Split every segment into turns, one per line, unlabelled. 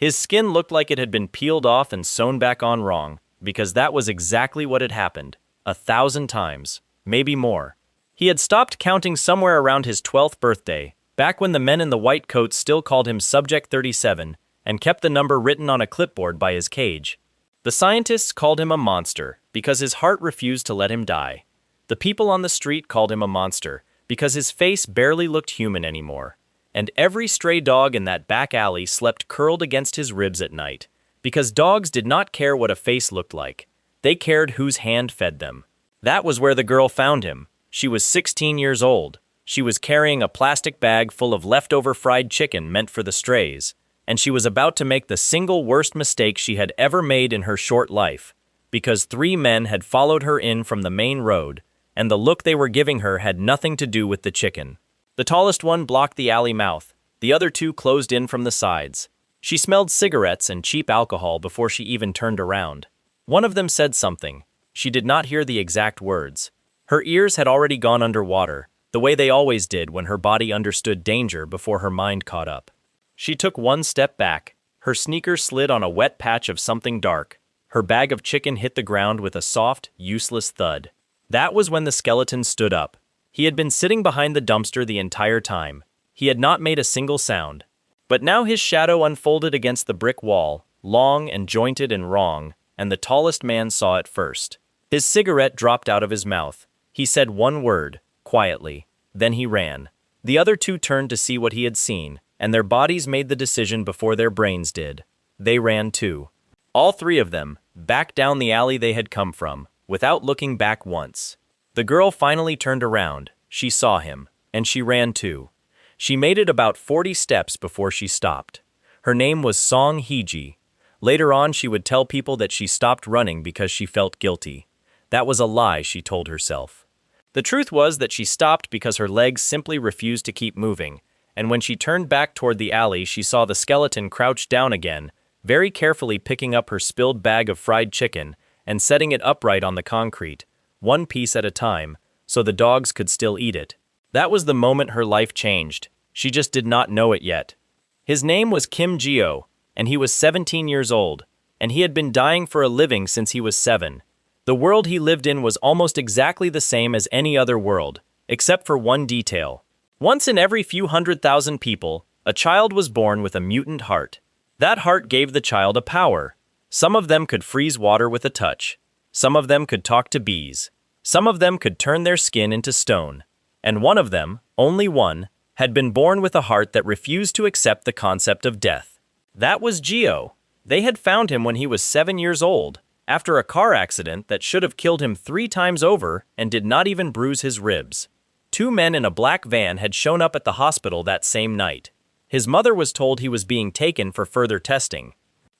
His skin looked like it had been peeled off and sewn back on wrong, because that was exactly what had happened, 1,000 times, maybe more. He had stopped counting somewhere around his 12th birthday, back when the men in the white coats still called him Subject 37, and kept the number written on a clipboard by his cage. The scientists called him a monster, because his heart refused to let him die. The people on the street called him a monster, because his face barely looked human anymore. And every stray dog in that back alley slept curled against his ribs at night, because dogs did not care what a face looked like. They cared whose hand fed them. That was where the girl found him. She was 16 years old. She was carrying a plastic bag full of leftover fried chicken meant for the strays, and she was about to make the single worst mistake she had ever made in her short life, because 3 men had followed her in from the main road, and the look they were giving her had nothing to do with the chicken. The tallest one blocked the alley mouth. The other 2 closed in from the sides. She smelled cigarettes and cheap alcohol before she even turned around. One of them said something. She did not hear the exact words. Her ears had already gone underwater, the way they always did when her body understood danger before her mind caught up. She took 1 step back. Her sneakers slid on a wet patch of something dark. Her bag of chicken hit the ground with a soft, useless thud. That was when the skeleton stood up. He had been sitting behind the dumpster the entire time. He had not made a single sound. But now his shadow unfolded against the brick wall, long and jointed and wrong, and the tallest man saw it first. His cigarette dropped out of his mouth. He said 1 word, quietly. Then he ran. The other 2 turned to see what he had seen, and their bodies made the decision before their brains did. They ran too. All 3 of them, back down the alley they had come from, without looking back once. The girl finally turned around. She saw him, and she ran too. She made it about 40 steps before she stopped. Her name was Song Hee-ji. Later on, she would tell people that she stopped running because she felt guilty. That was a lie, she told herself. The truth was that she stopped because her legs simply refused to keep moving, and when she turned back toward the alley, she saw the skeleton crouch down again, very carefully picking up her spilled bag of fried chicken and setting it upright on the concrete, 1 piece at a time, so the dogs could still eat it. That was the moment her life changed. She just did not know it yet. His name was Kim Jio, and he was 17 years old, and he had been dying for a living since he was 7. The world he lived in was almost exactly the same as any other world, except for one detail. Once in every few 100,000 people, a child was born with a mutant heart. That heart gave the child a power. Some of them could freeze water with a touch. Some of them could talk to bees. Some of them could turn their skin into stone. And one of them, only one, had been born with a heart that refused to accept the concept of death. That was Gio. They had found him when he was 7 years old, after a car accident that should have killed him 3 times over and did not even bruise his ribs. 2 men in a black van had shown up at the hospital that same night. His mother was told he was being taken for further testing.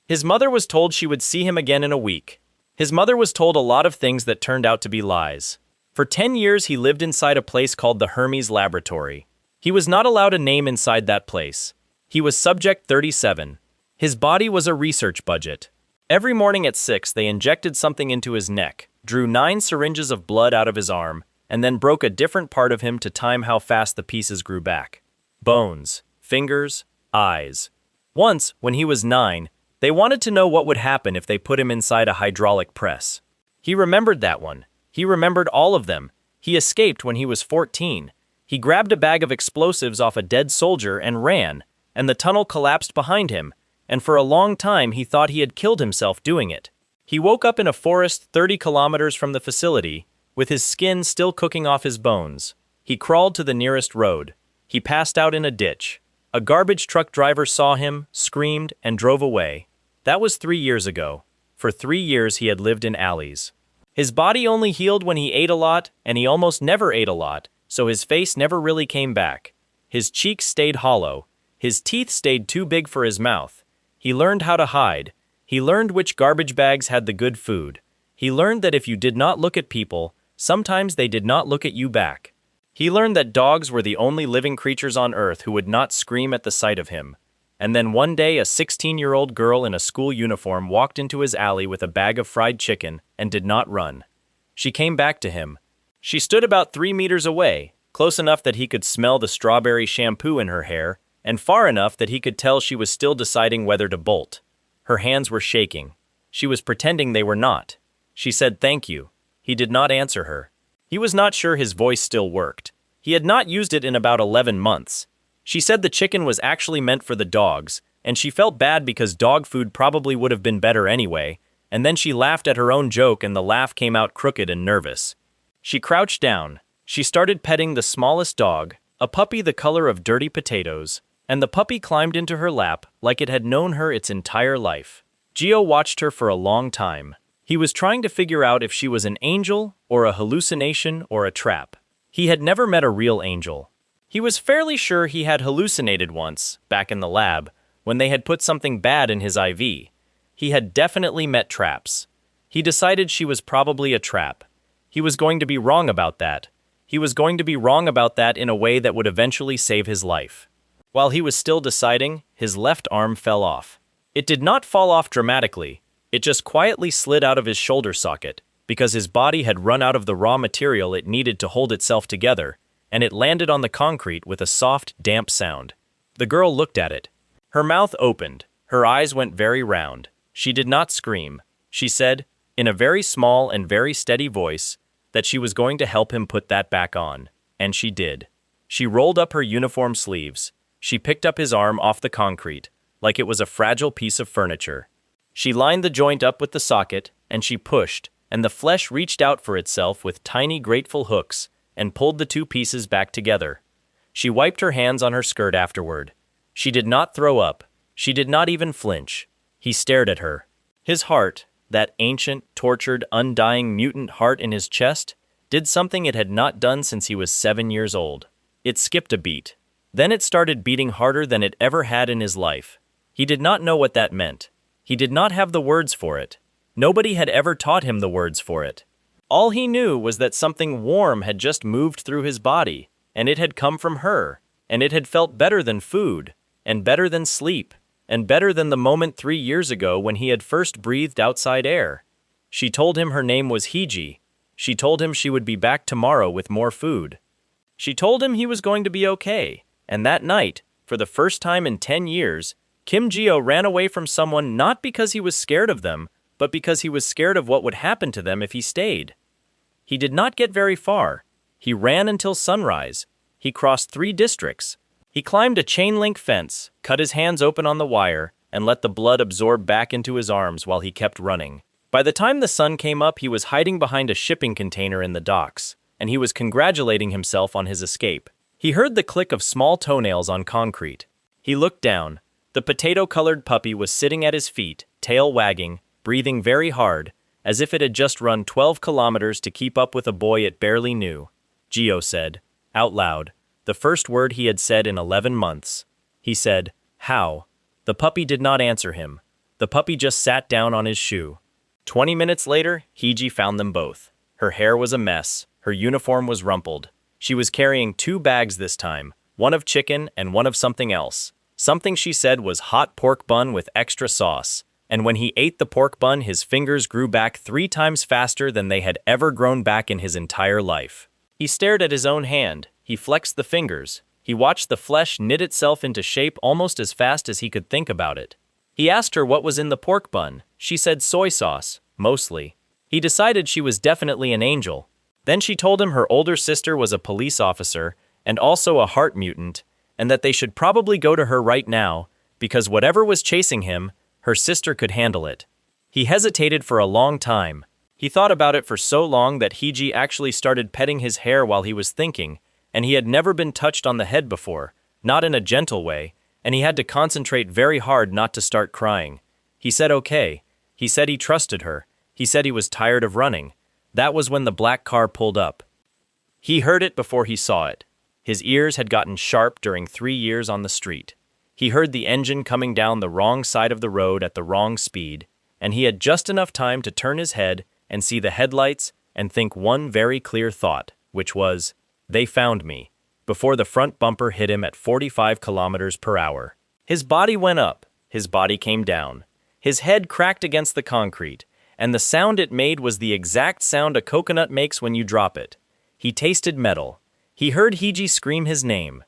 His mother was told she would see him again in a week. His mother was told a lot of things that turned out to be lies. For 10 years he lived inside a place called the Hermes Laboratory. He was not allowed a name inside that place. He was Subject 37. His body was a research budget. Every morning at 6 they injected something into his neck, drew 9 syringes of blood out of his arm, and then broke a different part of him to time how fast the pieces grew back. Bones, fingers, eyes. Once, when he was 9, they wanted to know what would happen if they put him inside a hydraulic press. He remembered that one. He remembered all of them. He escaped when he was 14. He grabbed a bag of explosives off a dead soldier and ran, and the tunnel collapsed behind him, and for a long time he thought he had killed himself doing it. He woke up in a forest 30 kilometers from the facility, with his skin still cooking off his bones. He crawled to the nearest road. He passed out in a ditch. A garbage truck driver saw him, screamed, and drove away. That was 3 years ago. For 3 years he had lived in alleys. His body only healed when he ate a lot, and he almost never ate a lot, so his face never really came back. His cheeks stayed hollow. His teeth stayed too big for his mouth. He learned how to hide. He learned which garbage bags had the good food. He learned that if you did not look at people, sometimes they did not look at you back. He learned that dogs were the only living creatures on earth who would not scream at the sight of him. And then one day a 16-year-old girl in a school uniform walked into his alley with a bag of fried chicken and did not run. She came back to him. She stood about 3 meters away, close enough that he could smell the strawberry shampoo in her hair, and far enough that he could tell she was still deciding whether to bolt. Her hands were shaking. She was pretending they were not. She said thank you. He did not answer her. He was not sure his voice still worked. He had not used it in about 11 months. She said the chicken was actually meant for the dogs, and she felt bad because dog food probably would have been better anyway, and then she laughed at her own joke and the laugh came out crooked and nervous. She crouched down. She started petting the smallest dog, a puppy the color of dirty potatoes, and the puppy climbed into her lap like it had known her its entire life. Geo watched her for a long time. He was trying to figure out if she was an angel, or a hallucination, or a trap. He had never met a real angel. He was fairly sure he had hallucinated once, back in the lab, when they had put something bad in his IV. He had definitely met traps. He decided she was probably a trap. He was going to be wrong about that. He was going to be wrong about that in a way that would eventually save his life. While he was still deciding, his left arm fell off. It did not fall off dramatically. It just quietly slid out of his shoulder socket, because his body had run out of the raw material it needed to hold itself together, and it landed on the concrete with a soft, damp sound. The girl looked at it. Her mouth opened. Her eyes went very round. She did not scream. She said, in a very small and very steady voice, that she was going to help him put that back on. And she did. She rolled up her uniform sleeves. She picked up his arm off the concrete, like it was a fragile piece of furniture. She lined the joint up with the socket, and she pushed, and the flesh reached out for itself with tiny grateful hooks, and pulled the two pieces back together. She wiped her hands on her skirt afterward. She did not throw up. She did not even flinch. He stared at her. His heart, that ancient, tortured, undying mutant heart in his chest, did something it had not done since he was 7 years old. It skipped a beat. Then it started beating harder than it ever had in his life. He did not know what that meant. He did not have the words for it. Nobody had ever taught him the words for it. All he knew was that something warm had just moved through his body, and it had come from her, and it had felt better than food, and better than sleep, and better than the moment 3 years ago when he had first breathed outside air. She told him her name was Hiji. She told him she would be back tomorrow with more food. She told him he was going to be okay, and that night, for the first time in 10 years, Kim Geo ran away from someone not because he was scared of them, but because he was scared of what would happen to them if he stayed. He did not get very far. He ran until sunrise. He crossed 3 districts. He climbed a chain-link fence, cut his hands open on the wire, and let the blood absorb back into his arms while he kept running. By the time the sun came up, he was hiding behind a shipping container in the docks, and he was congratulating himself on his escape. He heard the click of small toenails on concrete. He looked down. The potato-colored puppy was sitting at his feet, tail wagging, breathing very hard, as if it had just run 12 kilometers to keep up with a boy it barely knew. Geo said, out loud, the first word he had said in 11 months. He said, how? The puppy did not answer him. The puppy just sat down on his shoe. 20 minutes later, Hiji found them both. Her hair was a mess. Her uniform was rumpled. She was carrying 2 bags this time, one of chicken and one of something else. Something she said was hot pork bun with extra sauce. And when he ate the pork bun, his fingers grew back 3 times faster than they had ever grown back in his entire life. He stared at his own hand. He flexed the fingers. He watched the flesh knit itself into shape almost as fast as he could think about it. He asked her what was in the pork bun. She said soy sauce, mostly. He decided she was definitely an angel. Then she told him her older sister was a police officer and also a heart mutant, and that they should probably go to her right now, because whatever was chasing him, her sister could handle it. He hesitated for a long time. He thought about it for so long that Hiji actually started petting his hair while he was thinking, and he had never been touched on the head before, not in a gentle way, and he had to concentrate very hard not to start crying. He said okay. He said he trusted her. He said he was tired of running. That was when the black car pulled up. He heard it before he saw it. His ears had gotten sharp during 3 years on the street. He heard the engine coming down the wrong side of the road at the wrong speed, and he had just enough time to turn his head and see the headlights and think one very clear thought, which was, they found me, before the front bumper hit him at 45 kilometers per hour. His body went up, his body came down. His head cracked against the concrete, and the sound it made was the exact sound a coconut makes when you drop it. He tasted metal. He heard Hiji scream his name.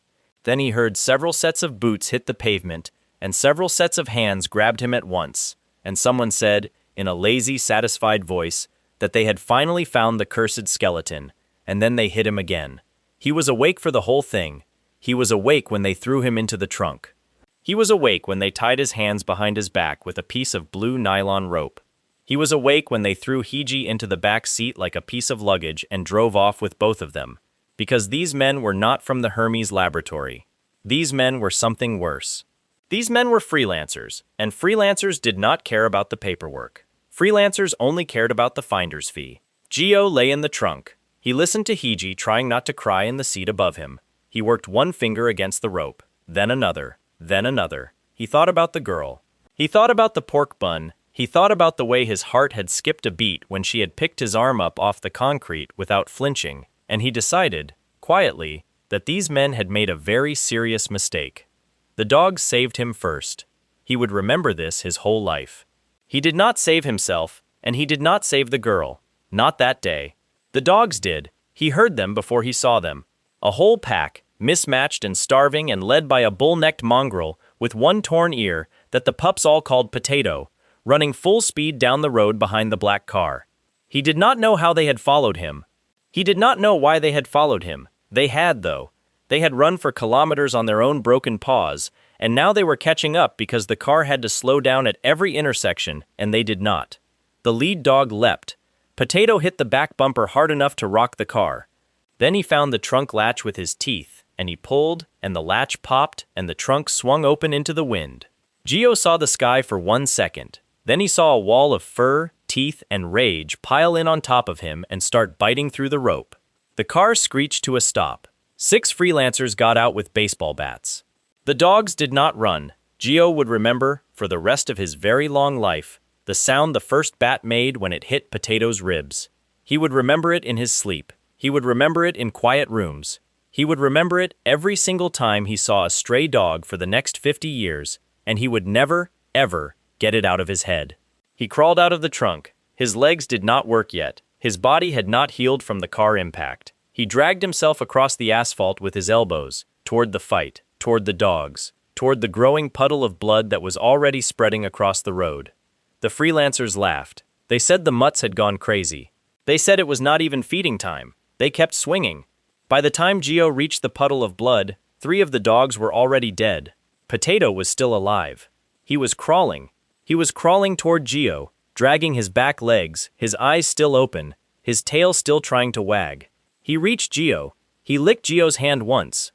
Then he heard several sets of boots hit the pavement, and several sets of hands grabbed him at once, and someone said, in a lazy, satisfied voice, that they had finally found the cursed skeleton, and then they hit him again. He was awake for the whole thing. He was awake when they threw him into the trunk. He was awake when they tied his hands behind his back with a piece of blue nylon rope. He was awake when they threw Hiji into the back seat like a piece of luggage and drove off with both of them. Because these men were not from the Hermes laboratory. These men were something worse. These men were freelancers, and freelancers did not care about the paperwork. Freelancers only cared about the finder's fee. Gio lay in the trunk. He listened to Hiji trying not to cry in the seat above him. He worked one finger against the rope, then another, then another. He thought about the girl. He thought about the pork bun. He thought about the way his heart had skipped a beat when she had picked his arm up off the concrete without flinching, and he decided, quietly, that these men had made a very serious mistake. The dogs saved him first. He would remember this his whole life. He did not save himself, and he did not save the girl. Not that day. The dogs did. He heard them before he saw them. A whole pack, mismatched and starving and led by a bull-necked mongrel with one torn ear that the pups all called Potato, running full speed down the road behind the black car. He did not know how they had followed him. He did not know why they had followed him. They had, though. They had run for kilometers on their own broken paws, and now they were catching up because the car had to slow down at every intersection, and they did not. The lead dog leapt. Potato hit the back bumper hard enough to rock the car. Then he found the trunk latch with his teeth, and he pulled, and the latch popped, and the trunk swung open into the wind. Gio saw the sky for 1 second. Then he saw a wall of fur, teeth, and rage pile in on top of him and start biting through the rope. The car screeched to a stop. 6 freelancers got out with baseball bats. The dogs did not run. Gio would remember, for the rest of his very long life, the sound the first bat made when it hit Potato's ribs. He would remember it in his sleep. He would remember it in quiet rooms. He would remember it every single time he saw a stray dog for the next 50 years, and he would never, ever get it out of his head. He crawled out of the trunk. His legs did not work yet. His body had not healed from the car impact. He dragged himself across the asphalt with his elbows, toward the fight, toward the dogs, toward the growing puddle of blood that was already spreading across the road. The freelancers laughed. They said the mutts had gone crazy. They said it was not even feeding time. They kept swinging. By the time Gio reached the puddle of blood, 3 of the dogs were already dead. Potato was still alive. He was crawling. He was crawling toward Gio, dragging his back legs, his eyes still open, his tail still trying to wag. He reached Gio. He licked Gio's hand once.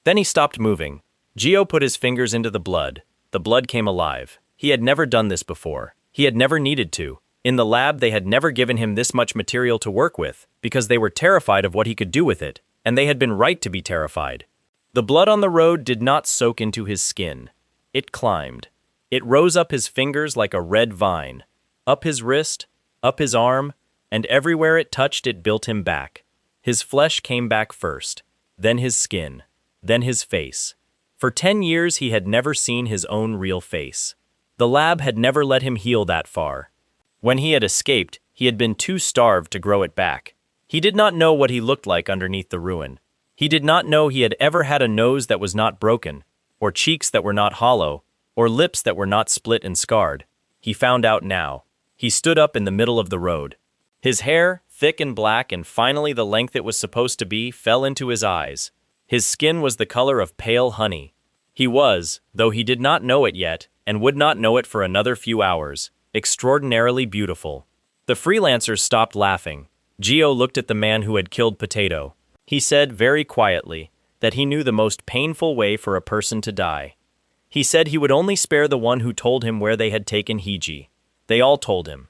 Then he stopped moving. Gio put his fingers into the blood. The blood came alive. He had never done this before. He had never needed to. In the lab, they had never given him this much material to work with, because they were terrified of what he could do with it, and they had been right to be terrified. The blood on the road did not soak into his skin. It climbed. It rose up his fingers like a red vine, up his wrist, up his arm, and everywhere it touched it built him back. His flesh came back first, then his skin, then his face. For 10 years he had never seen his own real face. The lab had never let him heal that far. When he had escaped, he had been too starved to grow it back. He did not know what he looked like underneath the ruin. He did not know he had ever had a nose that was not broken, or cheeks that were not hollow, or lips that were not split and scarred. He found out now. He stood up in the middle of the road. His hair, thick and black and finally the length it was supposed to be, fell into his eyes. His skin was the color of pale honey. He was, though he did not know it yet, and would not know it for another few hours, extraordinarily beautiful. The freelancers stopped laughing. Gio looked at the man who had killed Potato. He said very quietly that he knew the most painful way for a person to die. He said he would only spare the one who told him where they had taken Hiji. They all told him.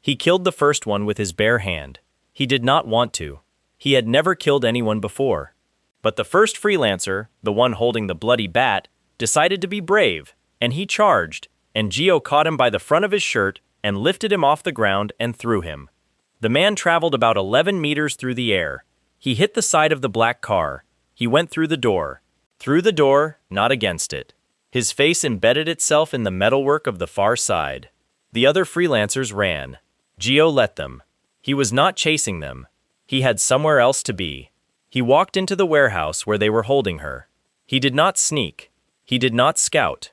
He killed the first one with his bare hand. He did not want to. He had never killed anyone before. But the first freelancer, the one holding the bloody bat, decided to be brave, and he charged, and Gio caught him by the front of his shirt and lifted him off the ground and threw him. The man traveled about 11 meters through the air. He hit the side of the black car. He went through the door. Through the door, not against it. His face embedded itself in the metalwork of the far side. The other freelancers ran. Gio let them. He was not chasing them. He had somewhere else to be. He walked into the warehouse where they were holding her. He did not sneak. He did not scout.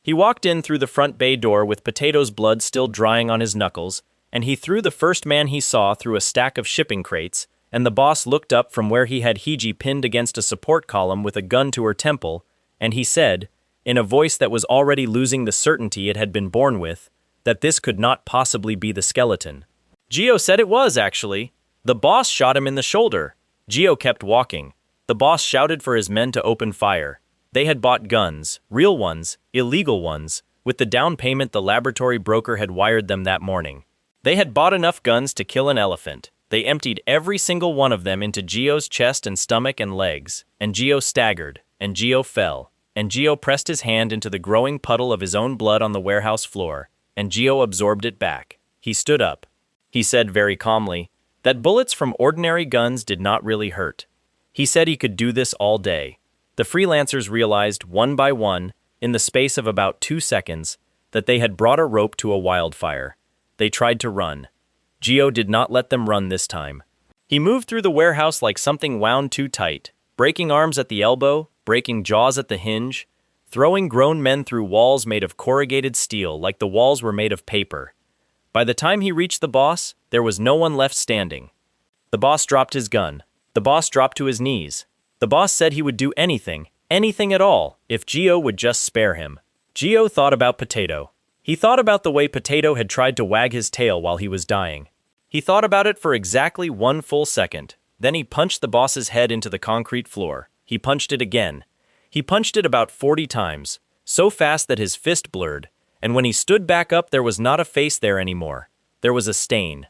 He walked in through the front bay door with Potato's blood still drying on his knuckles, and he threw the first man he saw through a stack of shipping crates, and the boss looked up from where he had Hiji pinned against a support column with a gun to her temple, and he said, in a voice that was already losing the certainty it had been born with, that this could not possibly be the skeleton. Geo said it was, actually. The boss shot him in the shoulder. Geo kept walking. The boss shouted for his men to open fire. They had bought guns, real ones, illegal ones, with the down payment the laboratory broker had wired them that morning. They had bought enough guns to kill an elephant. They emptied every single one of them into Geo's chest and stomach and legs, and Geo staggered, and Geo fell, and Geo pressed his hand into the growing puddle of his own blood on the warehouse floor, and Geo absorbed it back. He stood up. He said very calmly that bullets from ordinary guns did not really hurt. He said he could do this all day. The freelancers realized, one by one, in the space of about 2 seconds, that they had brought a rope to a wildfire. They tried to run. Geo did not let them run this time. He moved through the warehouse like something wound too tight, breaking arms at the elbow, breaking jaws at the hinge, throwing grown men through walls made of corrugated steel like the walls were made of paper. By the time he reached the boss, there was no one left standing. The boss dropped his gun. The boss dropped to his knees. The boss said he would do anything at all, if Geo would just spare him. Geo thought about Potato. He thought about the way Potato had tried to wag his tail while he was dying. He thought about it for exactly 1 full second. Then he punched the boss's head into the concrete floor. He punched it again. He punched it about 40 times, so fast that his fist blurred, and when he stood back up there was not a face there anymore. There was a stain.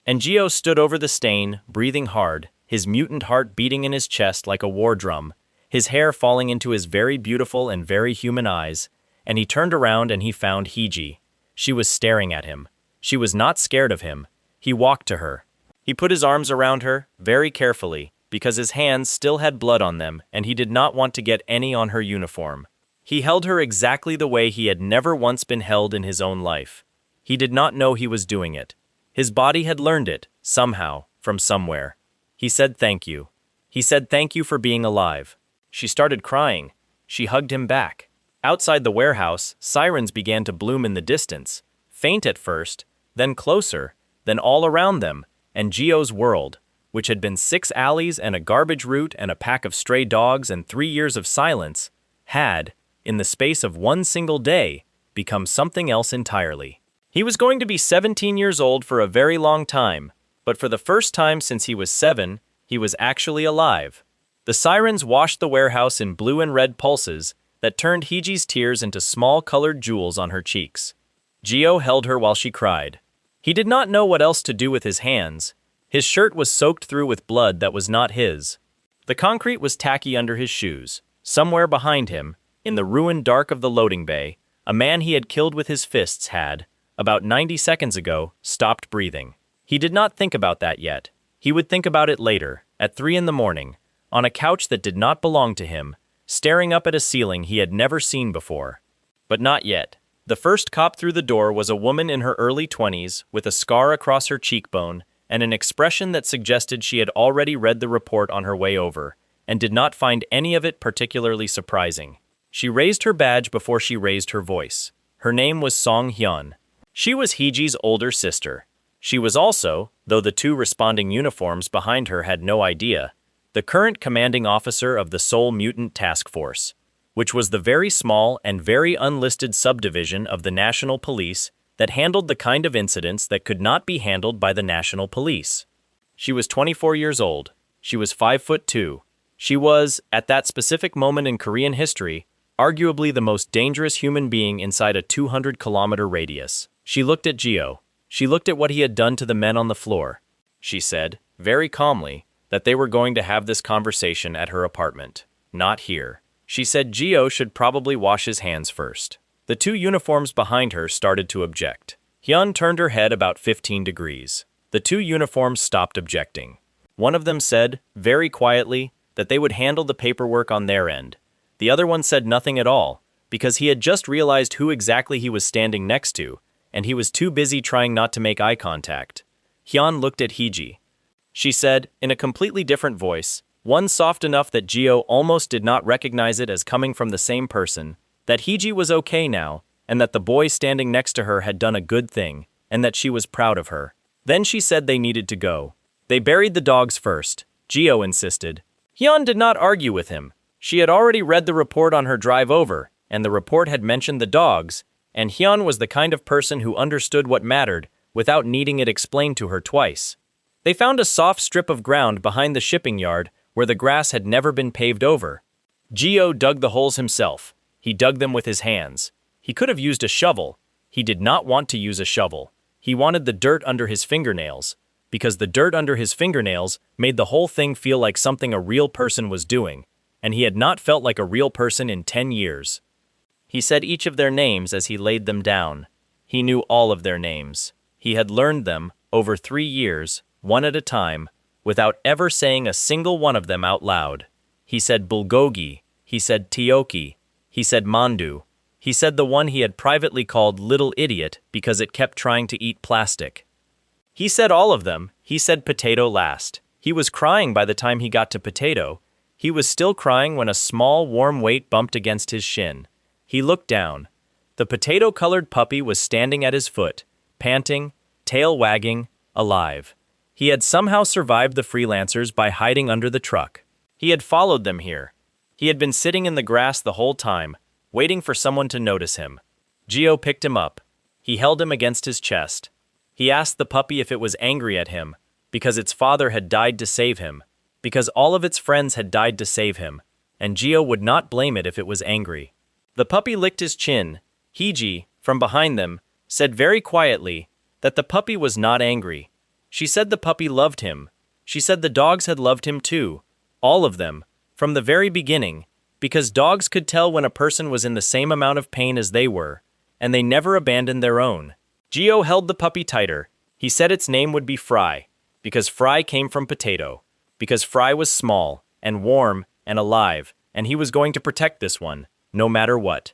And Geo stood over the stain, breathing hard, his mutant heart beating in his chest like a war drum, his hair falling into his very beautiful and very human eyes, and he turned around and he found Hiji. She was staring at him. She was not scared of him. He walked to her. He put his arms around her, very carefully, because his hands still had blood on them and he did not want to get any on her uniform. He held her exactly the way he had never once been held in his own life. He did not know he was doing it. His body had learned it, somehow, from somewhere. He said thank you. He said thank you for being alive. She started crying. She hugged him back. Outside the warehouse, sirens began to bloom in the distance, faint at first, then closer, then all around them, and Geo's world, which had been 6 alleys and a garbage route and a pack of stray dogs and 3 years of silence, had, in the space of 1 single day, become something else entirely. He was going to be 17 years old for a very long time, but for the first time since he was 7, he was actually alive. The sirens washed the warehouse in blue and red pulses that turned Hiji's tears into small colored jewels on her cheeks. Geo held her while she cried. He did not know what else to do with his hands. His shirt was soaked through with blood that was not his. The concrete was tacky under his shoes. Somewhere behind him, in the ruined dark of the loading bay, a man he had killed with his fists had, about 90 seconds ago, stopped breathing. He did not think about that yet. He would think about it later, at 3 in the morning, on a couch that did not belong to him, staring up at a ceiling he had never seen before. But not yet. The first cop through the door was a woman in her early 20s, with a scar across her cheekbone, and an expression that suggested she had already read the report on her way over, and did not find any of it particularly surprising. She raised her badge before she raised her voice. Her name was Song Hyun. She was Hiji's older sister. She was also, though the 2 responding uniforms behind her had no idea, the current commanding officer of the Seoul Mutant Task Force, which was the very small and very unlisted subdivision of the National Police that handled the kind of incidents that could not be handled by the National Police. She was 24 years old. She was 5'2". She was, at that specific moment in Korean history, arguably the most dangerous human being inside a 200-kilometer radius. She looked at Geo. She looked at what he had done to the men on the floor. She said, very calmly, that they were going to have this conversation at her apartment, not here. She said Geo should probably wash his hands first. The 2 uniforms behind her started to object. Hyun turned her head about 15 degrees. The 2 uniforms stopped objecting. One of them said, very quietly, that they would handle the paperwork on their end. The other one said nothing at all, because he had just realized who exactly he was standing next to, and he was too busy trying not to make eye contact. Hyun looked at Hiji. She said, in a completely different voice, One soft enough that Gio almost did not recognize it as coming from the same person, that Hiji was okay now, and that the boy standing next to her had done a good thing, and that she was proud of her. Then she said they needed to go. They buried the dogs first, Gio insisted. Hyun did not argue with him. She had already read the report on her drive over, and the report had mentioned the dogs, and Hyun was the kind of person who understood what mattered without needing it explained to her twice. They found a soft strip of ground behind the shipping yard where the grass had never been paved over. Gio dug the holes himself. He dug them with his hands. He could have used a shovel. He did not want to use a shovel. He wanted the dirt under his fingernails, because the dirt under his fingernails made the whole thing feel like something a real person was doing, and he had not felt like a real person in 10 years. He said each of their names as he laid them down. He knew all of their names. He had learned them, over 3 years, one at a time, without ever saying a single one of them out loud. He said Bulgogi, he said Tioki, he said Mandu, he said the one he had privately called Little Idiot because it kept trying to eat plastic. He said all of them. He said potato last. He was crying by the time he got to potato. He was still crying when a small, warm weight bumped against his shin. He looked down. The potato-colored puppy was standing at his foot, panting, tail wagging, alive. He had somehow survived the freelancers by hiding under the truck. He had followed them here. He had been sitting in the grass the whole time, waiting for someone to notice him. Gio picked him up. He held him against his chest. He asked the puppy if it was angry at him, because its father had died to save him, because all of its friends had died to save him, and Gio would not blame it if it was angry. The puppy licked his chin. Hiji, from behind them, said very quietly that the puppy was not angry. She said the puppy loved him. She said the dogs had loved him too, all of them, from the very beginning, because dogs could tell when a person was in the same amount of pain as they were, and they never abandoned their own. Gio held the puppy tighter. He said its name would be Fry, because Fry came from potato, because Fry was small, and warm, and alive, and he was going to protect this one, no matter what.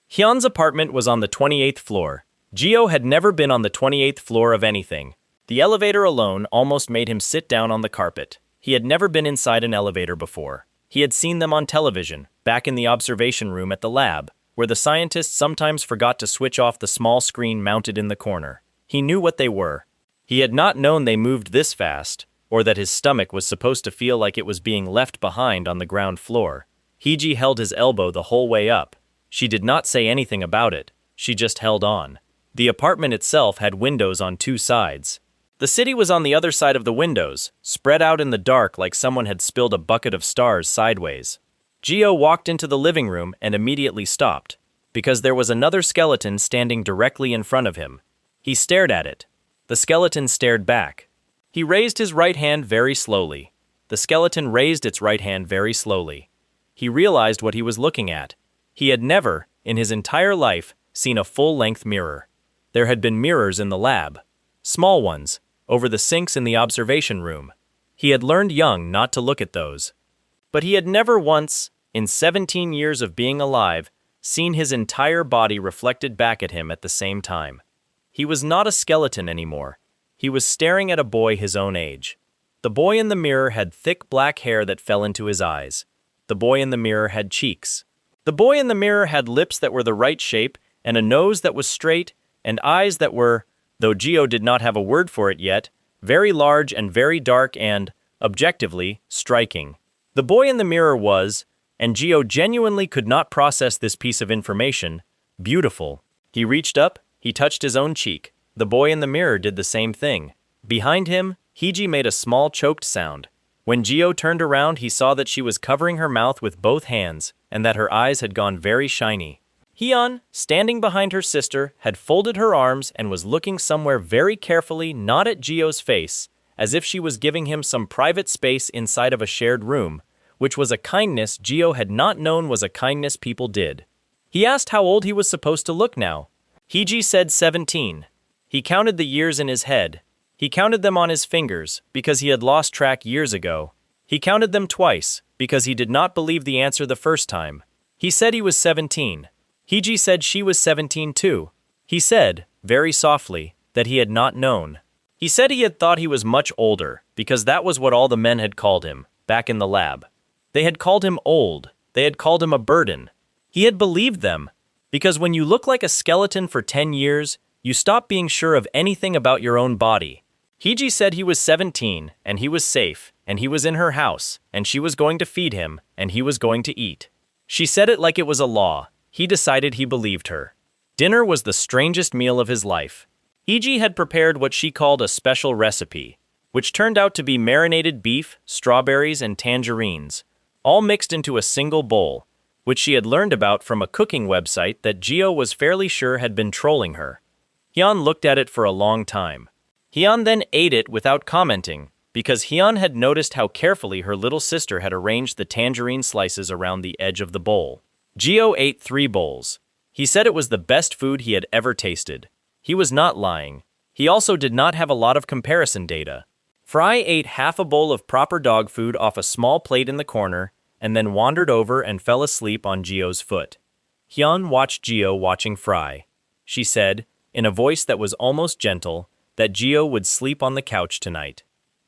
Hyun's apartment was on the 28th floor. Gio had never been on the 28th floor of anything. The elevator alone almost made him sit down on the carpet. He had never been inside an elevator before. He had seen them on television, back in the observation room at the lab, where the scientists sometimes forgot to switch off the small screen mounted in the corner. He knew what they were. He had not known they moved this fast, or that his stomach was supposed to feel like it was being left behind on the ground floor. Hiji held his elbow the whole way up. She did not say anything about it. She just held on. The apartment itself had windows on 2 sides. The city was on the other side of the windows, spread out in the dark like someone had spilled a bucket of stars sideways. Gio walked into the living room and immediately stopped, because there was another skeleton standing directly in front of him. He stared at it. The skeleton stared back. He raised his right hand very slowly. The skeleton raised its right hand very slowly. He realized what he was looking at. He had never, in his entire life, seen a full-length mirror. There had been mirrors in the lab, small ones, over the sinks in the observation room. He had learned young not to look at those. But he had never once, in 17 years of being alive, seen his entire body reflected back at him at the same time. He was not a skeleton anymore. He was staring at a boy his own age. The boy in the mirror had thick black hair that fell into his eyes. The boy in the mirror had cheeks. The boy in the mirror had lips that were the right shape, and a nose that was straight, and eyes that were, though Gio did not have a word for it yet, very large and very dark and, objectively, striking. The boy in the mirror was, and Gio genuinely could not process this piece of information, beautiful. He reached up, he touched his own cheek. The boy in the mirror did the same thing. Behind him, Hiji made a small choked sound. When Gio turned around, he saw that she was covering her mouth with both hands, and that her eyes had gone very shiny. Hyun, standing behind her sister, had folded her arms and was looking somewhere very carefully, not at Gio's face, as if she was giving him some private space inside of a shared room, which was a kindness Gio had not known was a kindness people did. He asked how old he was supposed to look now. Hiji said 17. He counted the years in his head. He counted them on his fingers, because he had lost track years ago. He counted them twice, because he did not believe the answer the first time. He said he was 17. Hiji said she was 17 too. He said, very softly, that he had not known. He said he had thought he was much older, because that was what all the men had called him. back in the lab. They had called him old. They had called him a burden. He had believed them, because when you look like a skeleton for 10 years, you stop being sure of anything about your own body. Hiji said he was 17, and he was safe, and he was in her house, and she was going to feed him, and he was going to eat. She said it like it was a law. He decided he believed her. Dinner was the strangest meal of his life. Hiji had prepared what she called a special recipe, which turned out to be marinated beef, strawberries, and tangerines, all mixed into a single bowl, which she had learned about from a cooking website that Gio was fairly sure had been trolling her. Hyun looked at it for a long time. Hyun then ate it without commenting, because Hyun had noticed how carefully her little sister had arranged the tangerine slices around the edge of the bowl. Gio ate 3 bowls. He said it was the best food he had ever tasted. He was not lying. He also did not have a lot of comparison data. Fry ate half a bowl of proper dog food off a small plate in the corner, and then wandered over and fell asleep on Gio's foot. Hyun watched Gio watching Fry. She said, in a voice that was almost gentle, that Gio would sleep on the couch tonight.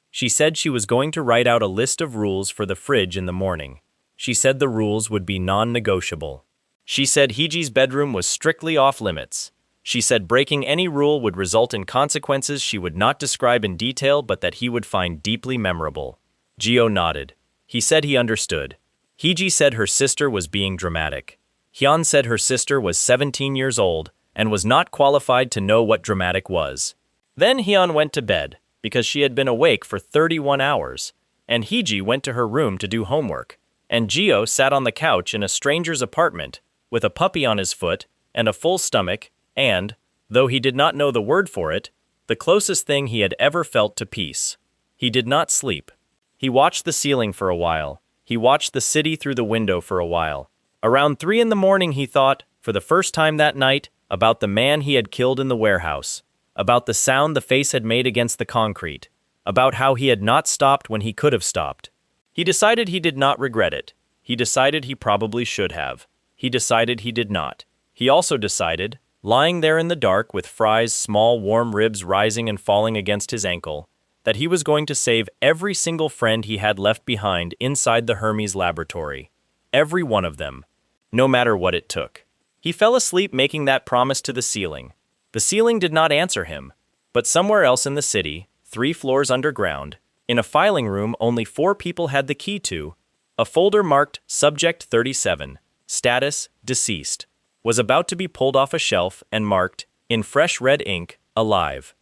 She said she was going to write out a list of rules for the fridge in the morning. She said the rules would be non-negotiable. She said Hiji's bedroom was strictly off-limits. She said breaking any rule would result in consequences she would not describe in detail but that he would find deeply memorable. Gio nodded. He said he understood. Hiji said her sister was being dramatic. Hyun said her sister was 17 years old and was not qualified to know what dramatic was. Then Hyun went to bed, because she had been awake for 31 hours, and Hiji went to her room to do homework, and Gio sat on the couch in a stranger's apartment, with a puppy on his foot, and a full stomach, and, though he did not know the word for it, the closest thing he had ever felt to peace. He did not sleep. He watched the ceiling for a while. He watched the city through the window for a while. Around 3 in the morning he thought, for the first time that night, about the man he had killed in the warehouse, about the sound the face had made against the concrete, about how he had not stopped when he could have stopped. He decided he did not regret it. He decided he probably should have. He decided he did not. He also decided, lying there in the dark with Fry's small warm ribs rising and falling against his ankle, that he was going to save every single friend he had left behind inside the Hermes laboratory. Every one of them. No matter what it took. He fell asleep making that promise to the ceiling. The ceiling did not answer him, but somewhere else in the city, 3 floors underground, in a filing room only 4 people had the key to, a folder marked Subject 37, Status, Deceased, was about to be pulled off a shelf and marked, in fresh red ink, Alive.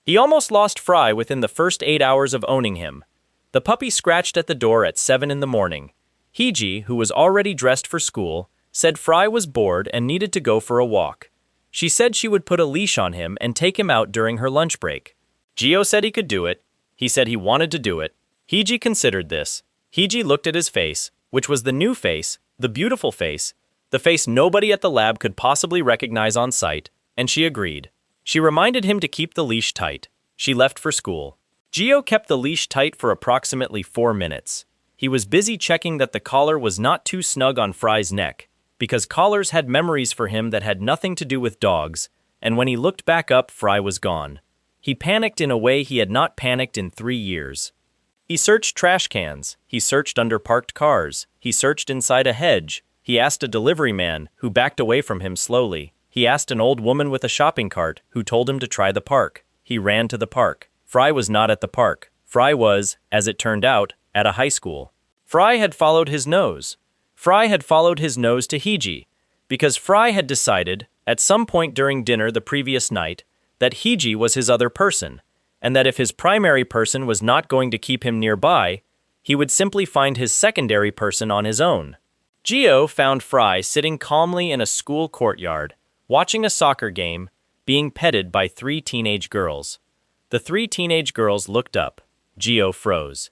He almost lost Fry within the first 8 hours of owning him. The puppy scratched at the door at 7 in the morning. Hiji, who was already dressed for school, said Fry was bored and needed to go for a walk. She said she would put a leash on him and take him out during her lunch break. Gio said he could do it. He said he wanted to do it. Hiji considered this. Hiji looked at his face, which was the new face, the beautiful face, the face nobody at the lab could possibly recognize on sight, and she agreed. She reminded him to keep the leash tight. She left for school. Gio kept the leash tight for approximately 4 minutes. He was busy checking that the collar was not too snug on Fry's neck, because collars had memories for him that had nothing to do with dogs, and when he looked back up, Fry was gone. He panicked in a way he had not panicked in 3 years. He searched trash cans, he searched under parked cars, he searched inside a hedge, he asked a delivery man, who backed away from him slowly, he asked an old woman with a shopping cart, who told him to try the park. He ran to the park. Fry was not at the park. Fry was, as it turned out, at a high school. Fry had followed his nose. Fry had followed his nose to Hiji, because Fry had decided, at some point during dinner the previous night, that Hiji was his other person, and that if his primary person was not going to keep him nearby, he would simply find his secondary person on his own. Gio found Fry sitting calmly in a school courtyard, watching a soccer game, being petted by 3 teenage girls. The 3 teenage girls looked up. Gio froze.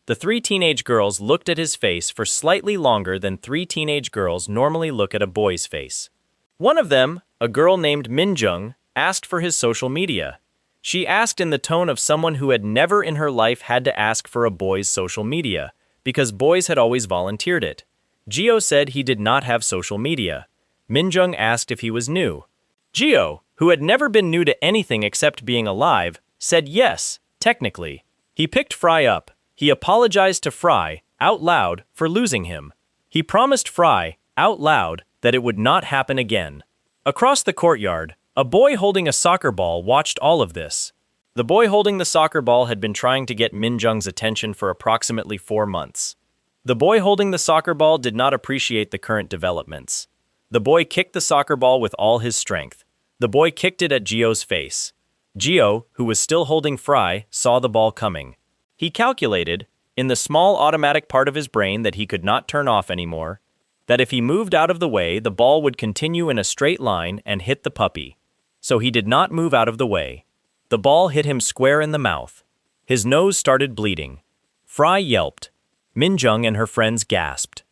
The 3 teenage girls looked at his face for slightly longer than 3 teenage girls normally look at a boy's face. One of them, a girl named Minjung, asked for his social media. She asked in the tone of someone who had never in her life had to ask for a boy's social media, because boys had always volunteered it. Gio said he did not have social media. Minjung asked if he was new. Gio, who had never been new to anything except being alive, said yes, technically. He picked Fry up. He apologized to Fry, out loud, for losing him. He promised Fry, out loud, that it would not happen again. Across the courtyard, a boy holding a soccer ball watched all of this. The boy holding the soccer ball had been trying to get Minjung's attention for approximately 4 months. The boy holding the soccer ball did not appreciate the current developments. The boy kicked the soccer ball with all his strength. The boy kicked it at Gio's face. Gio, who was still holding Fry, saw the ball coming. He calculated, in the small automatic part of his brain that he could not turn off anymore, that if he moved out of the way, the ball would continue in a straight line and hit the puppy. So he did not move out of the way. The ball hit him square in the mouth. His nose started bleeding. Fry yelped. Minjung and her friends gasped.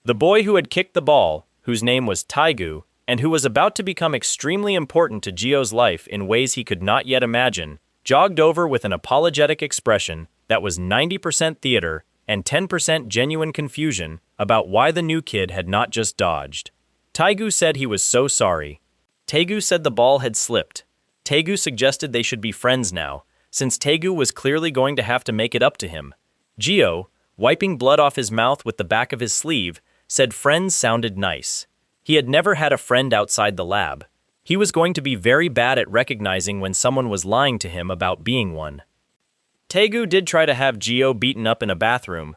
The boy who had kicked the ball, whose name was Taegu, and who was about to become extremely important to Gio's life in ways he could not yet imagine, jogged over with an apologetic expression that was 90% theater and 10% genuine confusion about why the new kid had not just dodged. Taegu said he was so sorry. Taegu said the ball had slipped. Taegu suggested they should be friends now, since Taegu was clearly going to have to make it up to him. Gio, wiping blood off his mouth with the back of his sleeve, said friends sounded nice. He had never had a friend outside the lab. He was going to be very bad at recognizing when someone was lying to him about being one. Taegu did try to have Gio beaten up in a bathroom.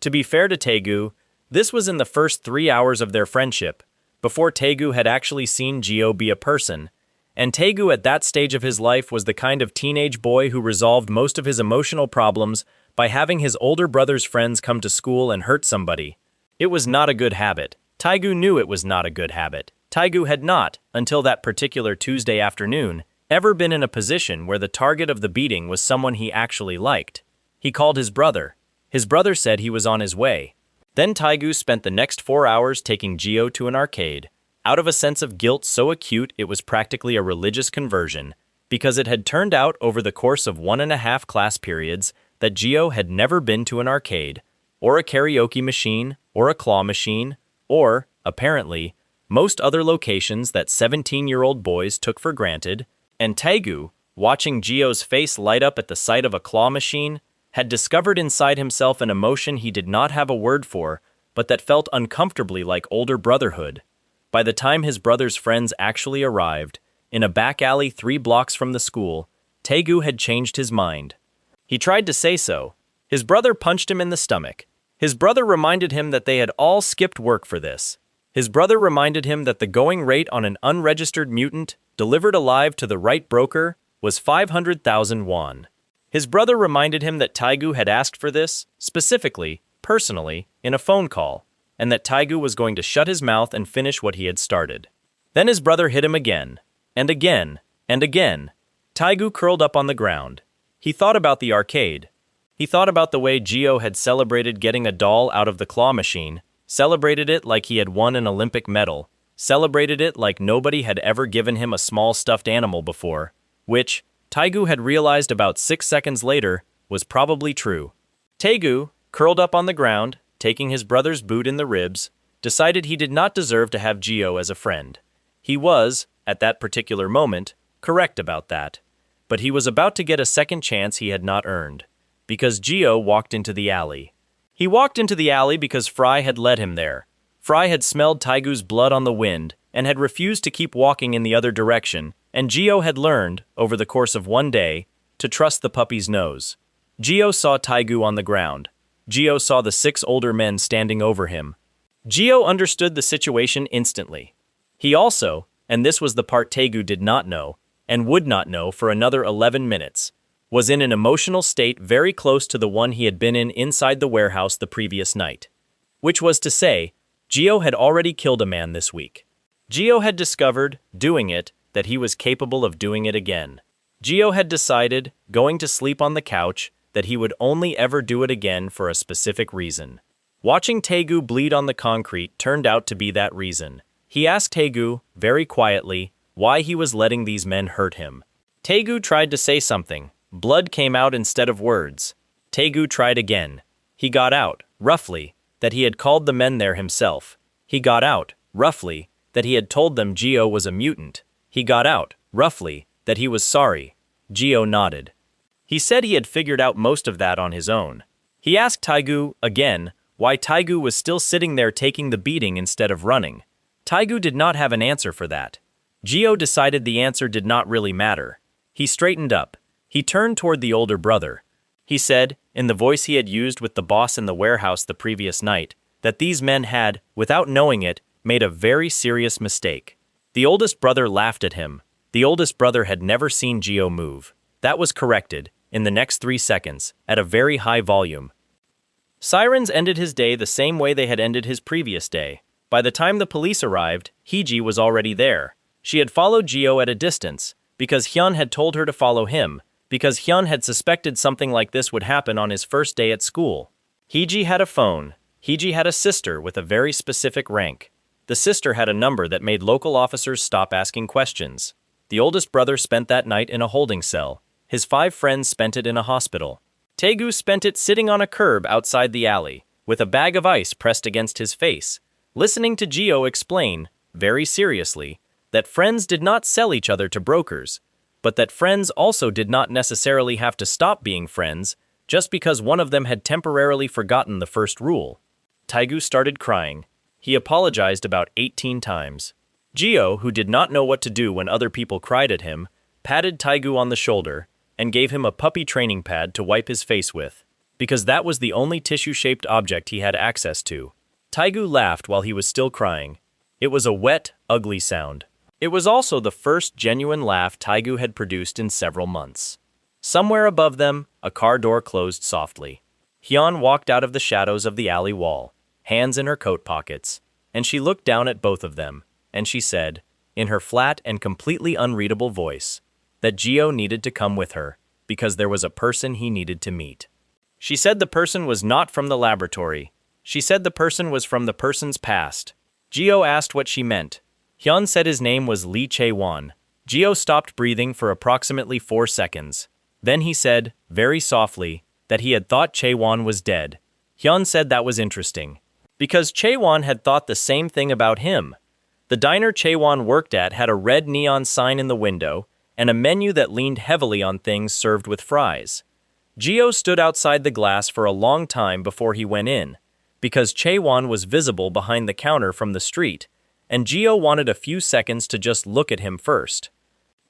To be fair to Taegu, this was in the first 3 hours of their friendship, before Taegu had actually seen Gio be a person, and Taegu at that stage of his life was the kind of teenage boy who resolved most of his emotional problems by having his older brother's friends come to school and hurt somebody. It was not a good habit. Taegu knew it was not a good habit. Taegu had not, until that particular Tuesday afternoon, ever been in a position where the target of the beating was someone he actually liked. He called his brother. His brother said he was on his way. Then Taegu spent the next 4 hours taking Gio to an arcade, out of a sense of guilt so acute it was practically a religious conversion, because it had turned out over the course of 1.5 class periods that Gio had never been to an arcade, or a karaoke machine, or a claw machine, or, apparently, most other locations that 17-year-old boys took for granted, and Taegu, watching Gio's face light up at the sight of a claw machine, had discovered inside himself an emotion he did not have a word for, but that felt uncomfortably like older brotherhood. By the time his brother's friends actually arrived, in a back alley 3 blocks from the school, Taegu had changed his mind. He tried to say so. His brother punched him in the stomach. His brother reminded him that they had all skipped work for this. His brother reminded him that the going rate on an unregistered mutant, delivered alive to the right broker, was 500,000 won. His brother reminded him that Taegu had asked for this, specifically, personally, in a phone call, and that Taegu was going to shut his mouth and finish what he had started. Then his brother hit him again, and again, and again. Taegu curled up on the ground. He thought about the arcade. He thought about the way Gio had celebrated getting a doll out of the claw machine, celebrated it like he had won an Olympic medal, celebrated it like nobody had ever given him a small stuffed animal before, which, Taegu had realized about 6 seconds later, was probably true. Taegu, curled up on the ground, taking his brother's boot in the ribs, decided he did not deserve to have Gio as a friend. He was, at that particular moment, correct about that. But he was about to get a second chance he had not earned, because Gio walked into the alley. He walked into the alley because Fry had led him there. Fry had smelled Taegu's blood on the wind and had refused to keep walking in the other direction, and Gio had learned, over the course of one day, to trust the puppy's nose. Gio saw Taegu on the ground. Gio saw the 6 older men standing over him. Gio understood the situation instantly. He also, and this was the part Taegu did not know, and would not know for another 11 minutes, was in an emotional state very close to the one he had been in inside the warehouse the previous night. Which was to say, Gio had already killed a man this week. Gio had discovered, doing it, that he was capable of doing it again. Gio had decided, going to sleep on the couch, that he would only ever do it again for a specific reason. Watching Taegu bleed on the concrete turned out to be that reason. He asked Taegu, very quietly, why he was letting these men hurt him. Taegu tried to say something. Blood came out instead of words. Taegu tried again. He got out, roughly, that he had called the men there himself. He got out, roughly, that he had told them Gio was a mutant. He got out, roughly, that he was sorry. Gio nodded. He said he had figured out most of that on his own. He asked Taegu, again, why Taegu was still sitting there taking the beating instead of running. Taegu did not have an answer for that. Gio decided the answer did not really matter. He straightened up. He turned toward the older brother. He said, in the voice he had used with the boss in the warehouse the previous night, that these men had, without knowing it, made a very serious mistake. The oldest brother laughed at him. The oldest brother had never seen Gio move. That was corrected, in the next 3 seconds, at a very high volume. Sirens ended his day the same way they had ended his previous day. By the time the police arrived, Hiji was already there. She had followed Gio at a distance, because Hyun had told her to follow him, because Hyun had suspected something like this would happen on his first day at school. Hiji had a phone. Hiji had a sister with a very specific rank. The sister had a number that made local officers stop asking questions. The oldest brother spent that night in a holding cell. His 5 friends spent it in a hospital. Taegu spent it sitting on a curb outside the alley, with a bag of ice pressed against his face, listening to Gio explain, very seriously, that friends did not sell each other to brokers, but that friends also did not necessarily have to stop being friends just because one of them had temporarily forgotten the first rule. Taegu started crying. He apologized about 18 times. Gio, who did not know what to do when other people cried at him, patted Taegu on the shoulder and gave him a puppy training pad to wipe his face with, because that was the only tissue-shaped object he had access to. Taegu laughed while he was still crying. It was a wet, ugly sound. It was also the first genuine laugh Taegu had produced in several months. Somewhere above them, a car door closed softly. Hyun walked out of the shadows of the alley wall, hands in her coat pockets, and she looked down at both of them, and she said, in her flat and completely unreadable voice, that Gio needed to come with her, because there was a person he needed to meet. She said the person was not from the laboratory. She said the person was from the person's past. Gio asked what she meant. Hyun said his name was Lee Chae-won. Gio stopped breathing for approximately 4 seconds. Then he said, very softly, that he had thought Chae-won was dead. Hyun said that was interesting, because Chae-won had thought the same thing about him. The diner Chae-won worked at had a red neon sign in the window and a menu that leaned heavily on things served with fries. Gio stood outside the glass for a long time before he went in, because Chae-won was visible behind the counter from the street, and Gio wanted a few seconds to just look at him first.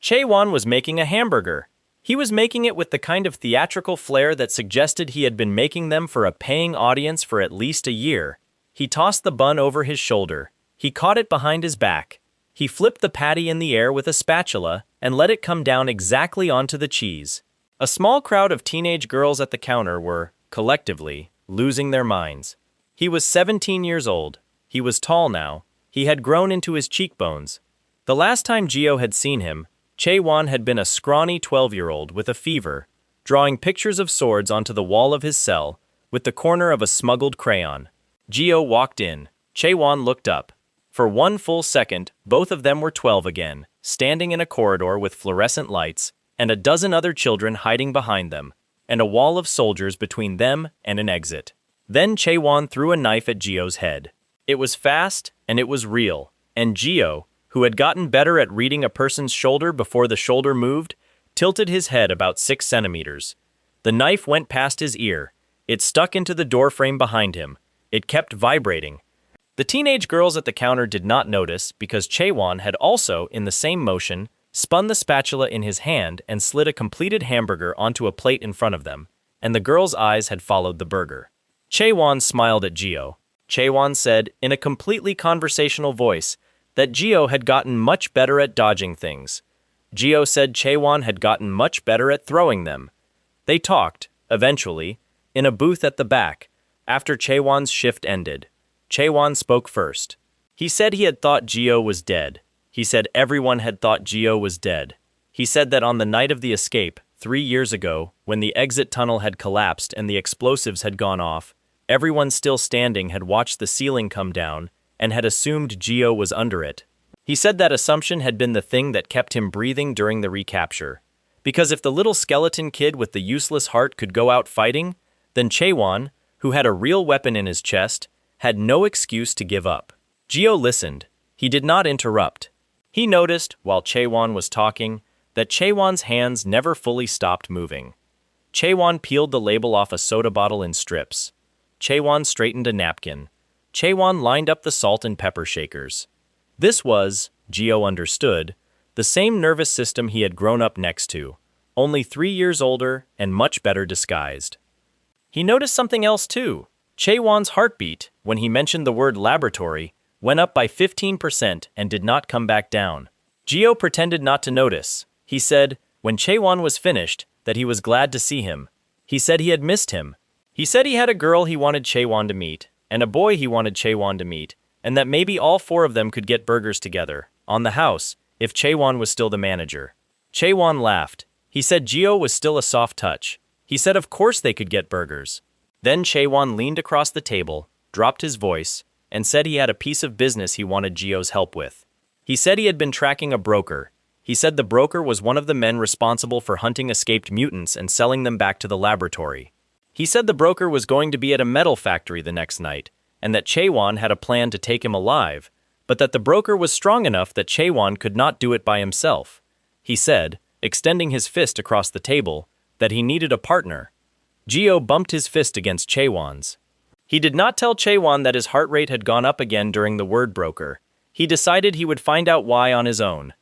Chae-won was making a hamburger. He was making it with the kind of theatrical flair that suggested he had been making them for a paying audience for at least a year. He tossed the bun over his shoulder. He caught it behind his back. He flipped the patty in the air with a spatula and let it come down exactly onto the cheese. A small crowd of teenage girls at the counter were, collectively, losing their minds. He was 17 years old. He was tall now. He had grown into his cheekbones. The last time Gio had seen him, Chae-won had been a scrawny 12-year-old with a fever, drawing pictures of swords onto the wall of his cell with the corner of a smuggled crayon. Gio walked in. Chae-won looked up. For 1 full second, both of them were 12 again, standing in a corridor with fluorescent lights, and a dozen other children hiding behind them, and a wall of soldiers between them and an exit. Then Chae-won threw a knife at Gio's head. It was fast, and it was real, and Gio, who had gotten better at reading a person's shoulder before the shoulder moved, tilted his head about 6 centimeters. The knife went past his ear. It stuck into the doorframe behind him. It kept vibrating. The teenage girls at the counter did not notice because Chae-won had also, in the same motion, spun the spatula in his hand and slid a completed hamburger onto a plate in front of them, and the girls' eyes had followed the burger. Chae-won smiled at Gio. Chae-won said, in a completely conversational voice, that Gio had gotten much better at dodging things. Gio said Chae-won had gotten much better at throwing them. They talked, eventually, in a booth at the back, after Chae-won's shift ended. Chae-won spoke first. He said he had thought Gio was dead. He said everyone had thought Gio was dead. He said that on the night of the escape, 3 years ago, when the exit tunnel had collapsed and the explosives had gone off, everyone still standing had watched the ceiling come down and had assumed Gio was under it. He said that assumption had been the thing that kept him breathing during the recapture. Because if the little skeleton kid with the useless heart could go out fighting, then Chae-won, who had a real weapon in his chest, had no excuse to give up. Gio listened. He did not interrupt. He noticed, while Chae-won was talking, that Chae-won's hands never fully stopped moving. Chaewon peeled the label off a soda bottle in strips. Chaewon straightened a napkin. Chaewon lined up the salt and pepper shakers. This was, Geo understood, the same nervous system he had grown up next to, only 3 years older and much better disguised. He noticed something else too. Chaewon's heartbeat, when he mentioned the word laboratory, went up by 15% and did not come back down. Geo pretended not to notice. He said, when Chaewon was finished, that he was glad to see him. He said he had missed him. He said he had a girl he wanted Chaewon to meet, and a boy he wanted Chaewon to meet, and that maybe all 4 of them could get burgers together, on the house, if Chaewon was still the manager. Chaewon laughed. He said Geo was still a soft touch. He said of course they could get burgers. Then Chaewon leaned across the table, dropped his voice, and said he had a piece of business he wanted Geo's help with. He said he had been tracking a broker. He said the broker was one of the men responsible for hunting escaped mutants and selling them back to the laboratory. He said the broker was going to be at a metal factory the next night, and that Chaewon had a plan to take him alive, but that the broker was strong enough that Chaewon could not do it by himself. He said, extending his fist across the table, that he needed a partner. Geo bumped his fist against Chaewon's. He did not tell Chaewon that his heart rate had gone up again during the word broker. He decided he would find out why on his own.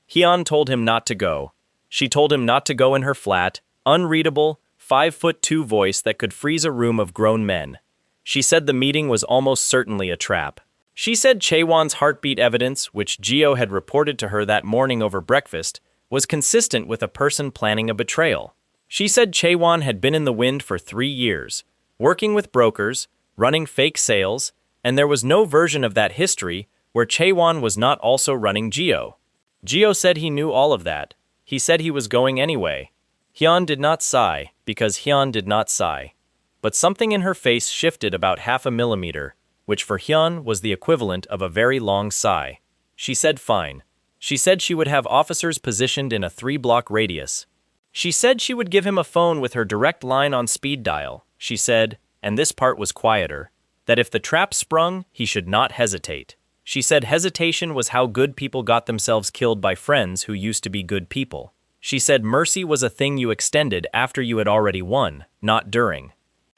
Hyun told him not to go. She told him not to go in her flat, unreadable, 5'2" voice that could freeze a room of grown men. She said the meeting was almost certainly a trap. She said Chaewon's heartbeat evidence, which Geo had reported to her that morning over breakfast, was consistent with a person planning a betrayal. She said Chaewon had been in the wind for 3 years, working with brokers, running fake sales, and there was no version of that history where Chaewon was not also running Geo. Geo said he knew all of that. He said he was going anyway. Hyun did not sigh, because Hyun did not sigh. But something in her face shifted about 0.5 millimeter, which for Hyun was the equivalent of a very long sigh. She said fine. She said she would have officers positioned in a 3-block radius. She said she would give him a phone with her direct line on speed dial. She said, and this part was quieter, that if the trap sprung, he should not hesitate. She said hesitation was how good people got themselves killed by friends who used to be good people. She said mercy was a thing you extended after you had already won, not during.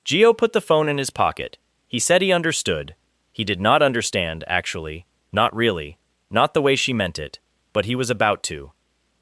Geo put the phone in his pocket. He said he understood. He did not understand, actually. Not really. Not the way she meant it. But he was about to.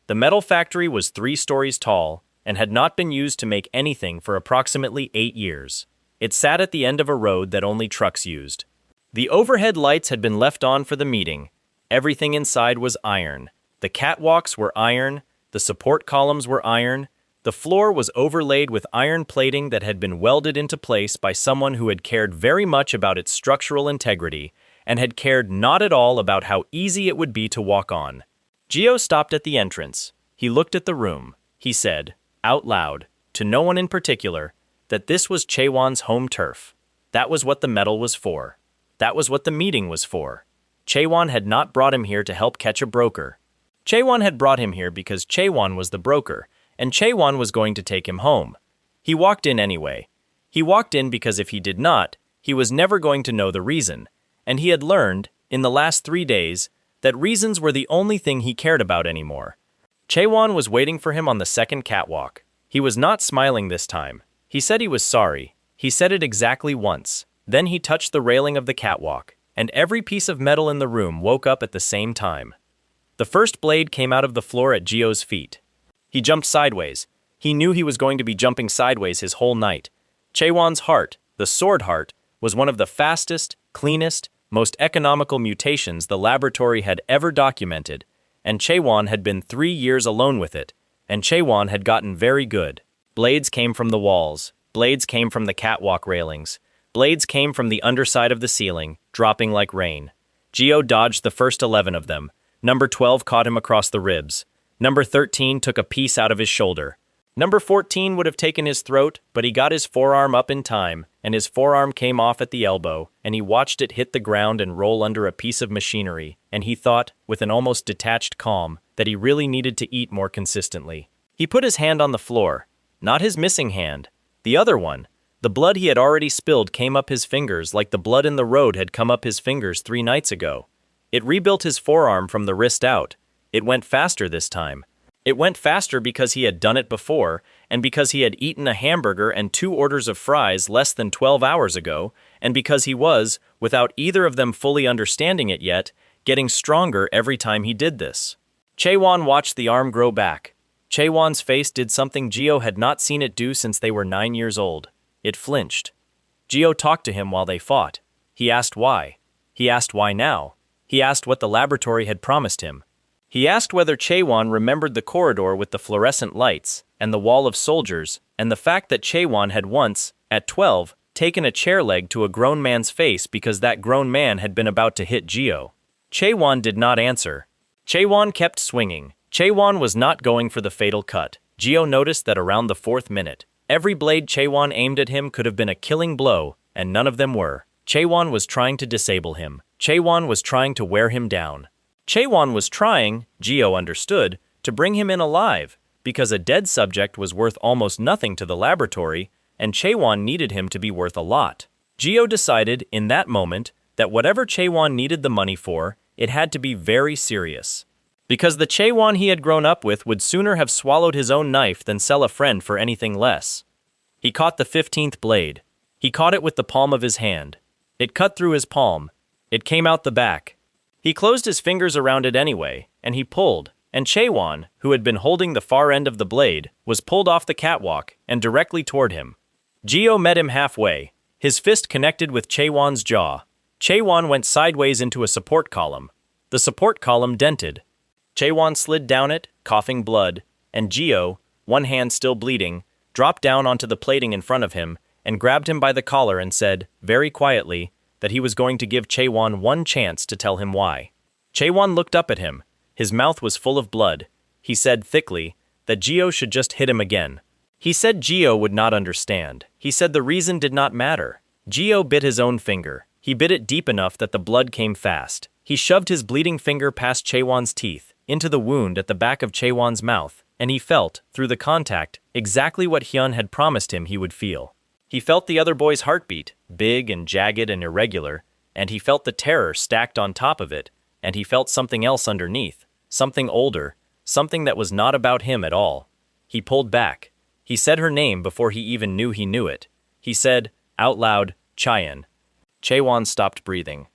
The metal factory was 3 stories tall and had not been used to make anything for approximately 8 years. It sat at the end of a road that only trucks used. The overhead lights had been left on for the meeting. Everything inside was iron. The catwalks were iron. The support columns were iron. The floor was overlaid with iron plating that had been welded into place by someone who had cared very much about its structural integrity and had cared not at all about how easy it would be to walk on. Geo stopped at the entrance. He looked at the room. He said, out loud, to no one in particular, that this was Chaewon's home turf. That was what the metal was for. That was what the meeting was for. Chaewon had not brought him here to help catch a broker. Chaewon had brought him here because Chaewon was the broker, and Chaewon was going to take him home. He walked in anyway. He walked in because if he did not, he was never going to know the reason, and he had learned, in the last 3 days, that reasons were the only thing he cared about anymore. Chaewon was waiting for him on the second catwalk. He was not smiling this time. He said he was sorry. He said it exactly once. Then he touched the railing of the catwalk, and every piece of metal in the room woke up at the same time. The first blade came out of the floor at Geo's feet. He jumped sideways. He knew he was going to be jumping sideways his whole night. Chaewon's heart, the sword heart, was one of the fastest, cleanest, most economical mutations the laboratory had ever documented, and Chaewon had been 3 years alone with it, and Chaewon had gotten very good. Blades came from the walls. Blades came from the catwalk railings. Blades came from the underside of the ceiling, dropping like rain. Geo dodged the first 11 of them. Number 12 caught him across the ribs. Number 13 took a piece out of his shoulder. Number 14 would have taken his throat, but he got his forearm up in time, and his forearm came off at the elbow, and he watched it hit the ground and roll under a piece of machinery, and he thought, with an almost detached calm, that he really needed to eat more consistently. He put his hand on the floor. Not his missing hand. The other one. The blood he had already spilled came up his fingers like the blood in the road had come up his fingers 3 nights ago. It rebuilt his forearm from the wrist out. It went faster this time. It went faster because he had done it before, and because he had eaten a hamburger and 2 orders of fries less than 12 hours ago, and because he was, without either of them fully understanding it yet, getting stronger every time he did this. Chaewon watched the arm grow back. Chaewon's face did something Geo had not seen it do since they were 9 years old. It flinched. Geo talked to him while they fought. He asked why. He asked why now. He asked what the laboratory had promised him. He asked whether Chaewon remembered the corridor with the fluorescent lights, and the wall of soldiers, and the fact that Chaewon had once, at 12, taken a chair leg to a grown man's face because that grown man had been about to hit Geo. Chaewon did not answer. Chaewon kept swinging. Chaewon was not going for the fatal cut. Geo noticed that around the 4th minute, every blade Chaewon aimed at him could have been a killing blow, and none of them were. Chaewon was trying to disable him. Chaewon was trying to wear him down. Chaewon was trying, Geo understood, to bring him in alive, because a dead subject was worth almost nothing to the laboratory, and Chaewon needed him to be worth a lot. Geo decided, in that moment, that whatever Chaewon needed the money for, it had to be very serious. Because the Chaewon he had grown up with would sooner have swallowed his own knife than sell a friend for anything less. He caught the 15th blade. He caught it with the palm of his hand. It cut through his palm. It came out the back. He closed his fingers around it anyway, and he pulled, and Chaewon, who had been holding the far end of the blade, was pulled off the catwalk and directly toward him. Geo met him halfway. His fist connected with Chaewon's jaw. Chaewon went sideways into a support column. The support column dented. Chaewon slid down it, coughing blood, and Geo, one hand still bleeding, dropped down onto the plating in front of him and grabbed him by the collar and said, very quietly, that he was going to give Chaewon one chance to tell him why. Chaewon looked up at him. His mouth was full of blood. He said thickly that Geo should just hit him again. He said Geo would not understand. He said the reason did not matter. Geo bit his own finger. He bit it deep enough that the blood came fast. He shoved his bleeding finger past Chaewon's teeth, into the wound at the back of Chaewon's mouth, and he felt, through the contact, exactly what Hyun had promised him he would feel. He felt the other boy's heartbeat, big and jagged and irregular, and he felt the terror stacked on top of it, and he felt something else underneath, something older, something that was not about him at all. He pulled back. He said her name before he even knew he knew it. He said, out loud, Chaeyeon. Chaewon stopped breathing.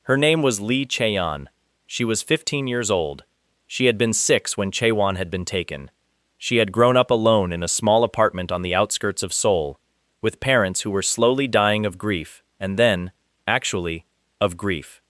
Her name was Lee Chaeyeon. She was 15 years old. She had been 6 when Chaewon had been taken. She had grown up alone in a small apartment on the outskirts of Seoul, with parents who were slowly dying of grief, and then, actually, of grief.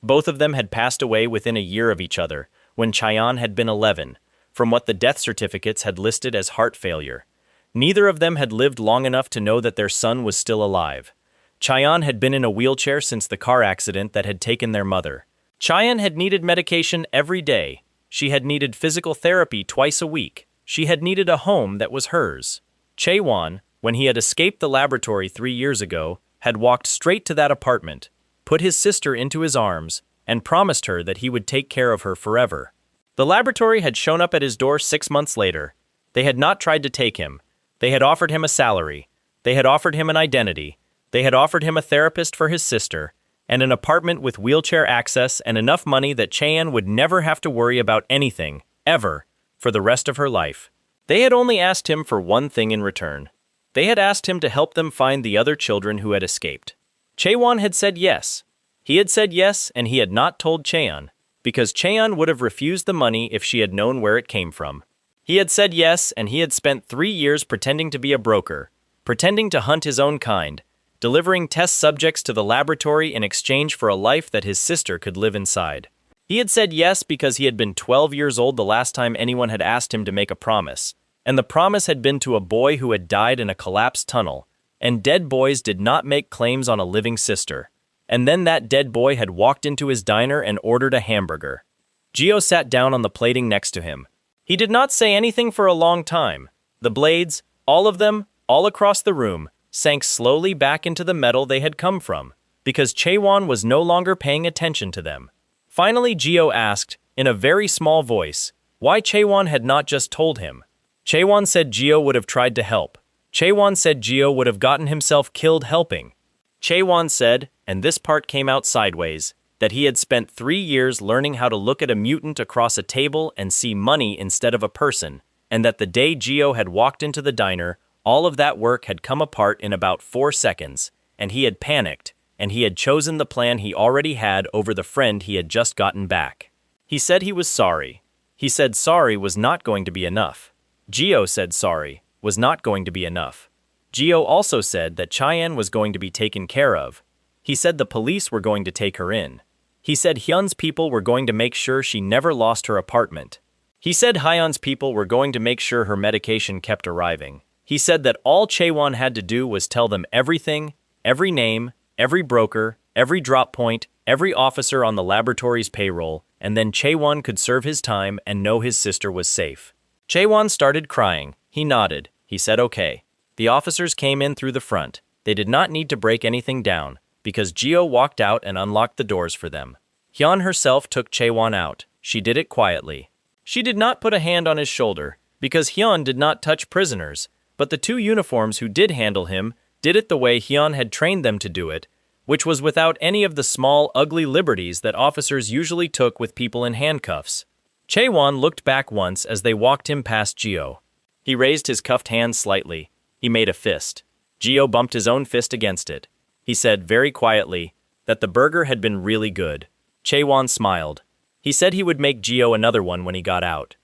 Both of them had passed away within a year of each other, when Chaeyeon had been 11, from what the death certificates had listed as heart failure. Neither of them had lived long enough to know that their son was still alive. Chaeyeon had been in a wheelchair since the car accident that had taken their mother. Chaeyeon had needed medication every day. She had needed physical therapy twice a week. She had needed a home that was hers. Chaewon, when he had escaped the laboratory 3 years ago, had walked straight to that apartment, put his sister into his arms, and promised her that he would take care of her forever. The laboratory had shown up at his door 6 months later. They had not tried to take him. They had offered him a salary. They had offered him an identity. They had offered him a therapist for his sister, and an apartment with wheelchair access and enough money that Chaeyeon would never have to worry about anything, ever, for the rest of her life. They had only asked him for one thing in return. They had asked him to help them find the other children who had escaped. Chaewon had said yes. He had said yes, and he had not told Chaeyeon, because Chaeyeon would have refused the money if she had known where it came from. He had said yes, and he had spent 3 years pretending to be a broker, pretending to hunt his own kind, delivering test subjects to the laboratory in exchange for a life that his sister could live inside. He had said yes because he had been 12 years old the last time anyone had asked him to make a promise, and the promise had been to a boy who had died in a collapsed tunnel, and dead boys did not make claims on a living sister. And then that dead boy had walked into his diner and ordered a hamburger. Geo sat down on the plating next to him. He did not say anything for a long time. The blades, all of them, all across the room, sank slowly back into the metal they had come from, because Chaewon was no longer paying attention to them. Finally, Geo asked, in a very small voice, why Chaewon had not just told him. Chaewon said Geo would have tried to help. Chaewon said Geo would have gotten himself killed helping. Chaewon said, and this part came out sideways, that he had spent 3 years learning how to look at a mutant across a table and see money instead of a person, and that the day Gio had walked into the diner, all of that work had come apart in about 4 seconds, and he had panicked, and he had chosen the plan he already had over the friend he had just gotten back. He said he was sorry. He said sorry was not going to be enough. Gio said sorry was not going to be enough. Gio also said that Cheyenne was going to be taken care of. He said the police were going to take her in. He said Hyun's people were going to make sure she never lost her apartment. He said Hyun's people were going to make sure her medication kept arriving. He said that all Chaewon had to do was tell them everything, every name, every broker, every drop point, every officer on the laboratory's payroll, and then Chaewon could serve his time and know his sister was safe. Chaewon started crying. He nodded. He said okay. The officers came in through the front. They did not need to break anything down, because Gio walked out and unlocked the doors for them. Hyun herself took Chaewon out. She did it quietly. She did not put a hand on his shoulder, because Hyun did not touch prisoners, but the 2 uniforms who did handle him did it the way Hyun had trained them to do it, which was without any of the small, ugly liberties that officers usually took with people in handcuffs. Chaewon looked back once as they walked him past Gio. He raised his cuffed hand slightly. He made a fist. Gio bumped his own fist against it. He said very quietly that the burger had been really good. Chaewon smiled. He said he would make Gio another one when he got out.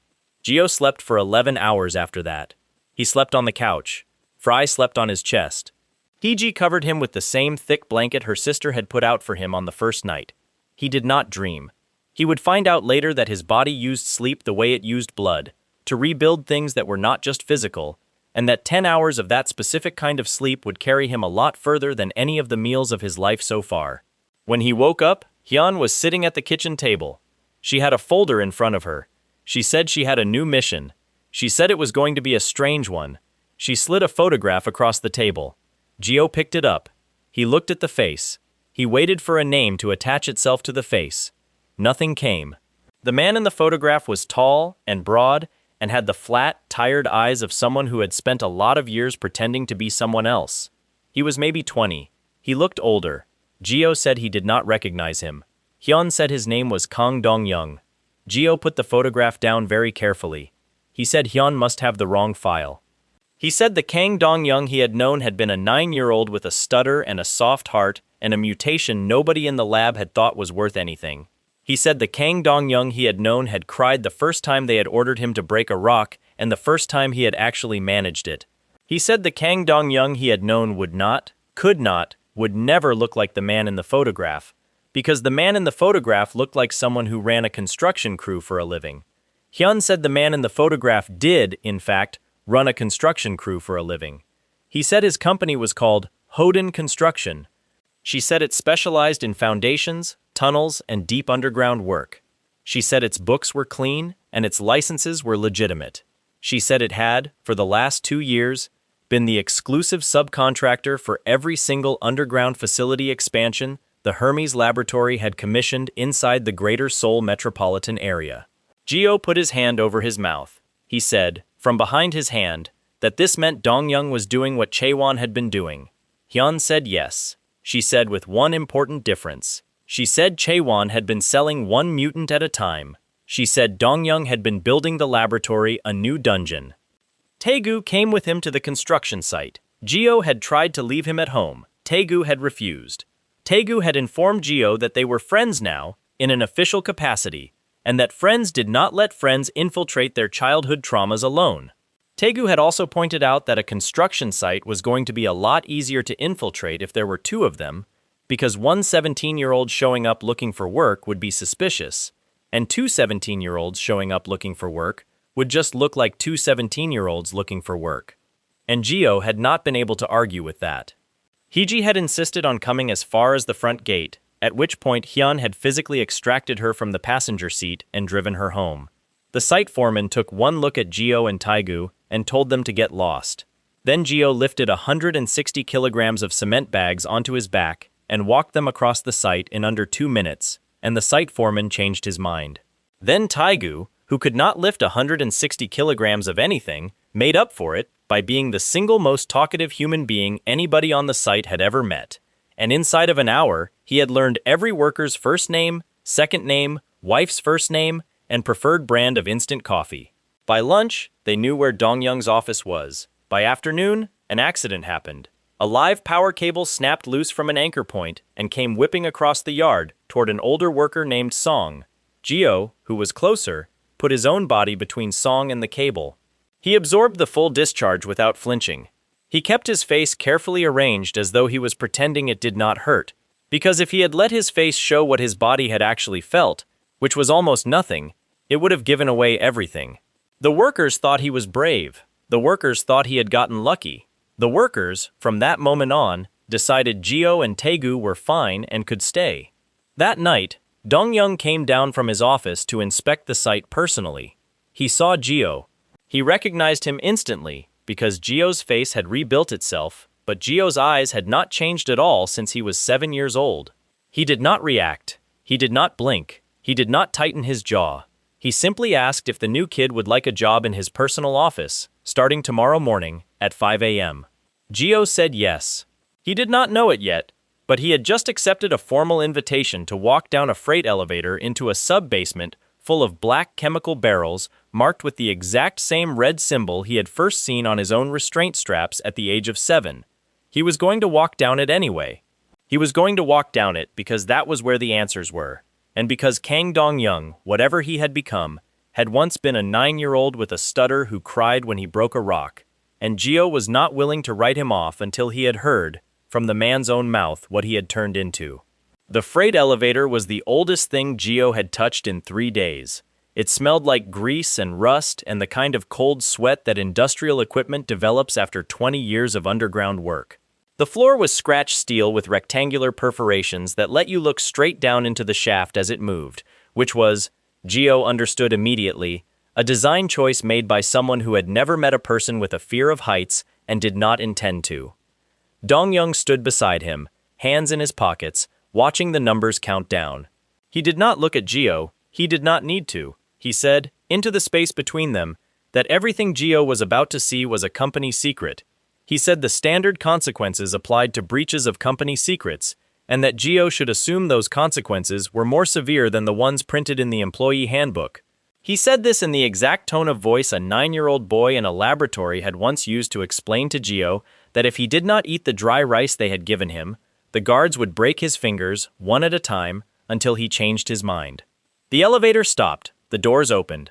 Gio slept for 11 hours after that. He slept on the couch. Fry slept on his chest. Hee-ji covered him with the same thick blanket her sister had put out for him on the first night. He did not dream. He would find out later that his body used sleep the way it used blood, to rebuild things that were not just physical, and that 10 hours of that specific kind of sleep would carry him a lot further than any of the meals of his life so far. When he woke up, Hyun was sitting at the kitchen table. She had a folder in front of her. She said she had a new mission. She said it was going to be a strange one. She slid a photograph across the table. Gio picked it up. He looked at the face. He waited for a name to attach itself to the face. Nothing came. The man in the photograph was tall and broad and had the flat, tired eyes of someone who had spent a lot of years pretending to be someone else. He was maybe 20. He looked older. Gio said he did not recognize him. Hyun said his name was Kang Dong-young. Gio put the photograph down very carefully. He said Hyun must have the wrong file. He said the Kang Dong-young he had known had been a 9-year-old with a stutter and a soft heart and a mutation nobody in the lab had thought was worth anything. He said the Kang Dong-young he had known had cried the first time they had ordered him to break a rock and the first time he had actually managed it. He said the Kang Dong-young he had known would not, could not, would never look like the man in the photograph, because the man in the photograph looked like someone who ran a construction crew for a living. Hyun said the man in the photograph did, in fact, run a construction crew for a living. He said his company was called Hoden Construction. She said it specialized in foundations, tunnels, and deep underground work. She said its books were clean and its licenses were legitimate. She said it had, for the last 2 years, been the exclusive subcontractor for every single underground facility expansion the Hermes Laboratory had commissioned inside the Greater Seoul metropolitan area. Gio put his hand over his mouth. He said, from behind his hand, that this meant Dong-young was doing what Chaewon had been doing. Hyun said yes. She said with one important difference. She said Chaewon had been selling 1 mutant at a time. She said Dong-young had been building the laboratory a new dungeon. Taegu came with him to the construction site. Gio had tried to leave him at home. Taegu had refused. Taegu had informed Gio that they were friends now, in an official capacity, and that friends did not let friends infiltrate their childhood traumas alone. Taegu had also pointed out that a construction site was going to be a lot easier to infiltrate if there were 2 of them, because one 17-year-old showing up looking for work would be suspicious, and 2 17-year-olds showing up looking for work would just look like 2 17-year-olds looking for work. And Gio had not been able to argue with that. Hee-ji had insisted on coming as far as the front gate, at which point Hyun had physically extracted her from the passenger seat and driven her home. The site foreman took one look at Gio and Taegu and told them to get lost. Then Gio lifted 160 kilograms of cement bags onto his back and walked them across the site in under 2 minutes, and the site foreman changed his mind. Then Taegu, who could not lift 160 kilograms of anything, made up for it by being the single most talkative human being anybody on the site had ever met, and inside of an hour, He had learned every worker's first name, second name, wife's first name, and preferred brand of instant coffee. By lunch, they knew where Dong-young's office was. By afternoon, an accident happened. A live power cable snapped loose from an anchor point and came whipping across the yard toward an older worker named Song. Geo, who was closer, put his own body between Song and the cable. He absorbed the full discharge without flinching. He kept his face carefully arranged as though he was pretending it did not hurt, because if he had let his face show what his body had actually felt, which was almost nothing, it would have given away everything. The workers thought he was brave. The workers thought he had gotten lucky. The workers, from that moment on, decided Geo and Taegu were fine and could stay. That night, Dong-young came down from his office to inspect the site personally. He saw Geo. He recognized him instantly because Geo's face had rebuilt itself, but Geo's eyes had not changed at all since he was 7 years old. He did not react. He did not blink. He did not tighten his jaw. He simply asked if the new kid would like a job in his personal office, starting tomorrow morning at 5 a.m. Geo said yes. He did not know it yet, but he had just accepted a formal invitation to walk down a freight elevator into a sub-basement full of black chemical barrels marked with the exact same red symbol he had first seen on his own restraint straps at the age of 7. He was going to walk down it anyway. He was going to walk down it because that was where the answers were, and because Kang Dong-young, whatever he had become, had once been a 9-year-old with a stutter who cried when he broke a rock, and Geo was not willing to write him off until he had heard, from the man's own mouth, what he had turned into. The freight elevator was the oldest thing Geo had touched in 3 days. It smelled like grease and rust and the kind of cold sweat that industrial equipment develops after 20 years of underground work. The floor was scratched steel with rectangular perforations that let you look straight down into the shaft as it moved, which was, Geo understood immediately, a design choice made by someone who had never met a person with a fear of heights and did not intend to. Dong-young stood beside him, hands in his pockets, watching the numbers count down. He did not look at Geo. He did not need to. He said, into the space between them, that everything Geo was about to see was a company secret. He said the standard consequences applied to breaches of company secrets, and that Geo should assume those consequences were more severe than the ones printed in the employee handbook. He said this in the exact tone of voice a 9-year-old boy in a laboratory had once used to explain to Geo that if he did not eat the dry rice they had given him, the guards would break his fingers, one at a time, until he changed his mind. The elevator stopped. The doors opened.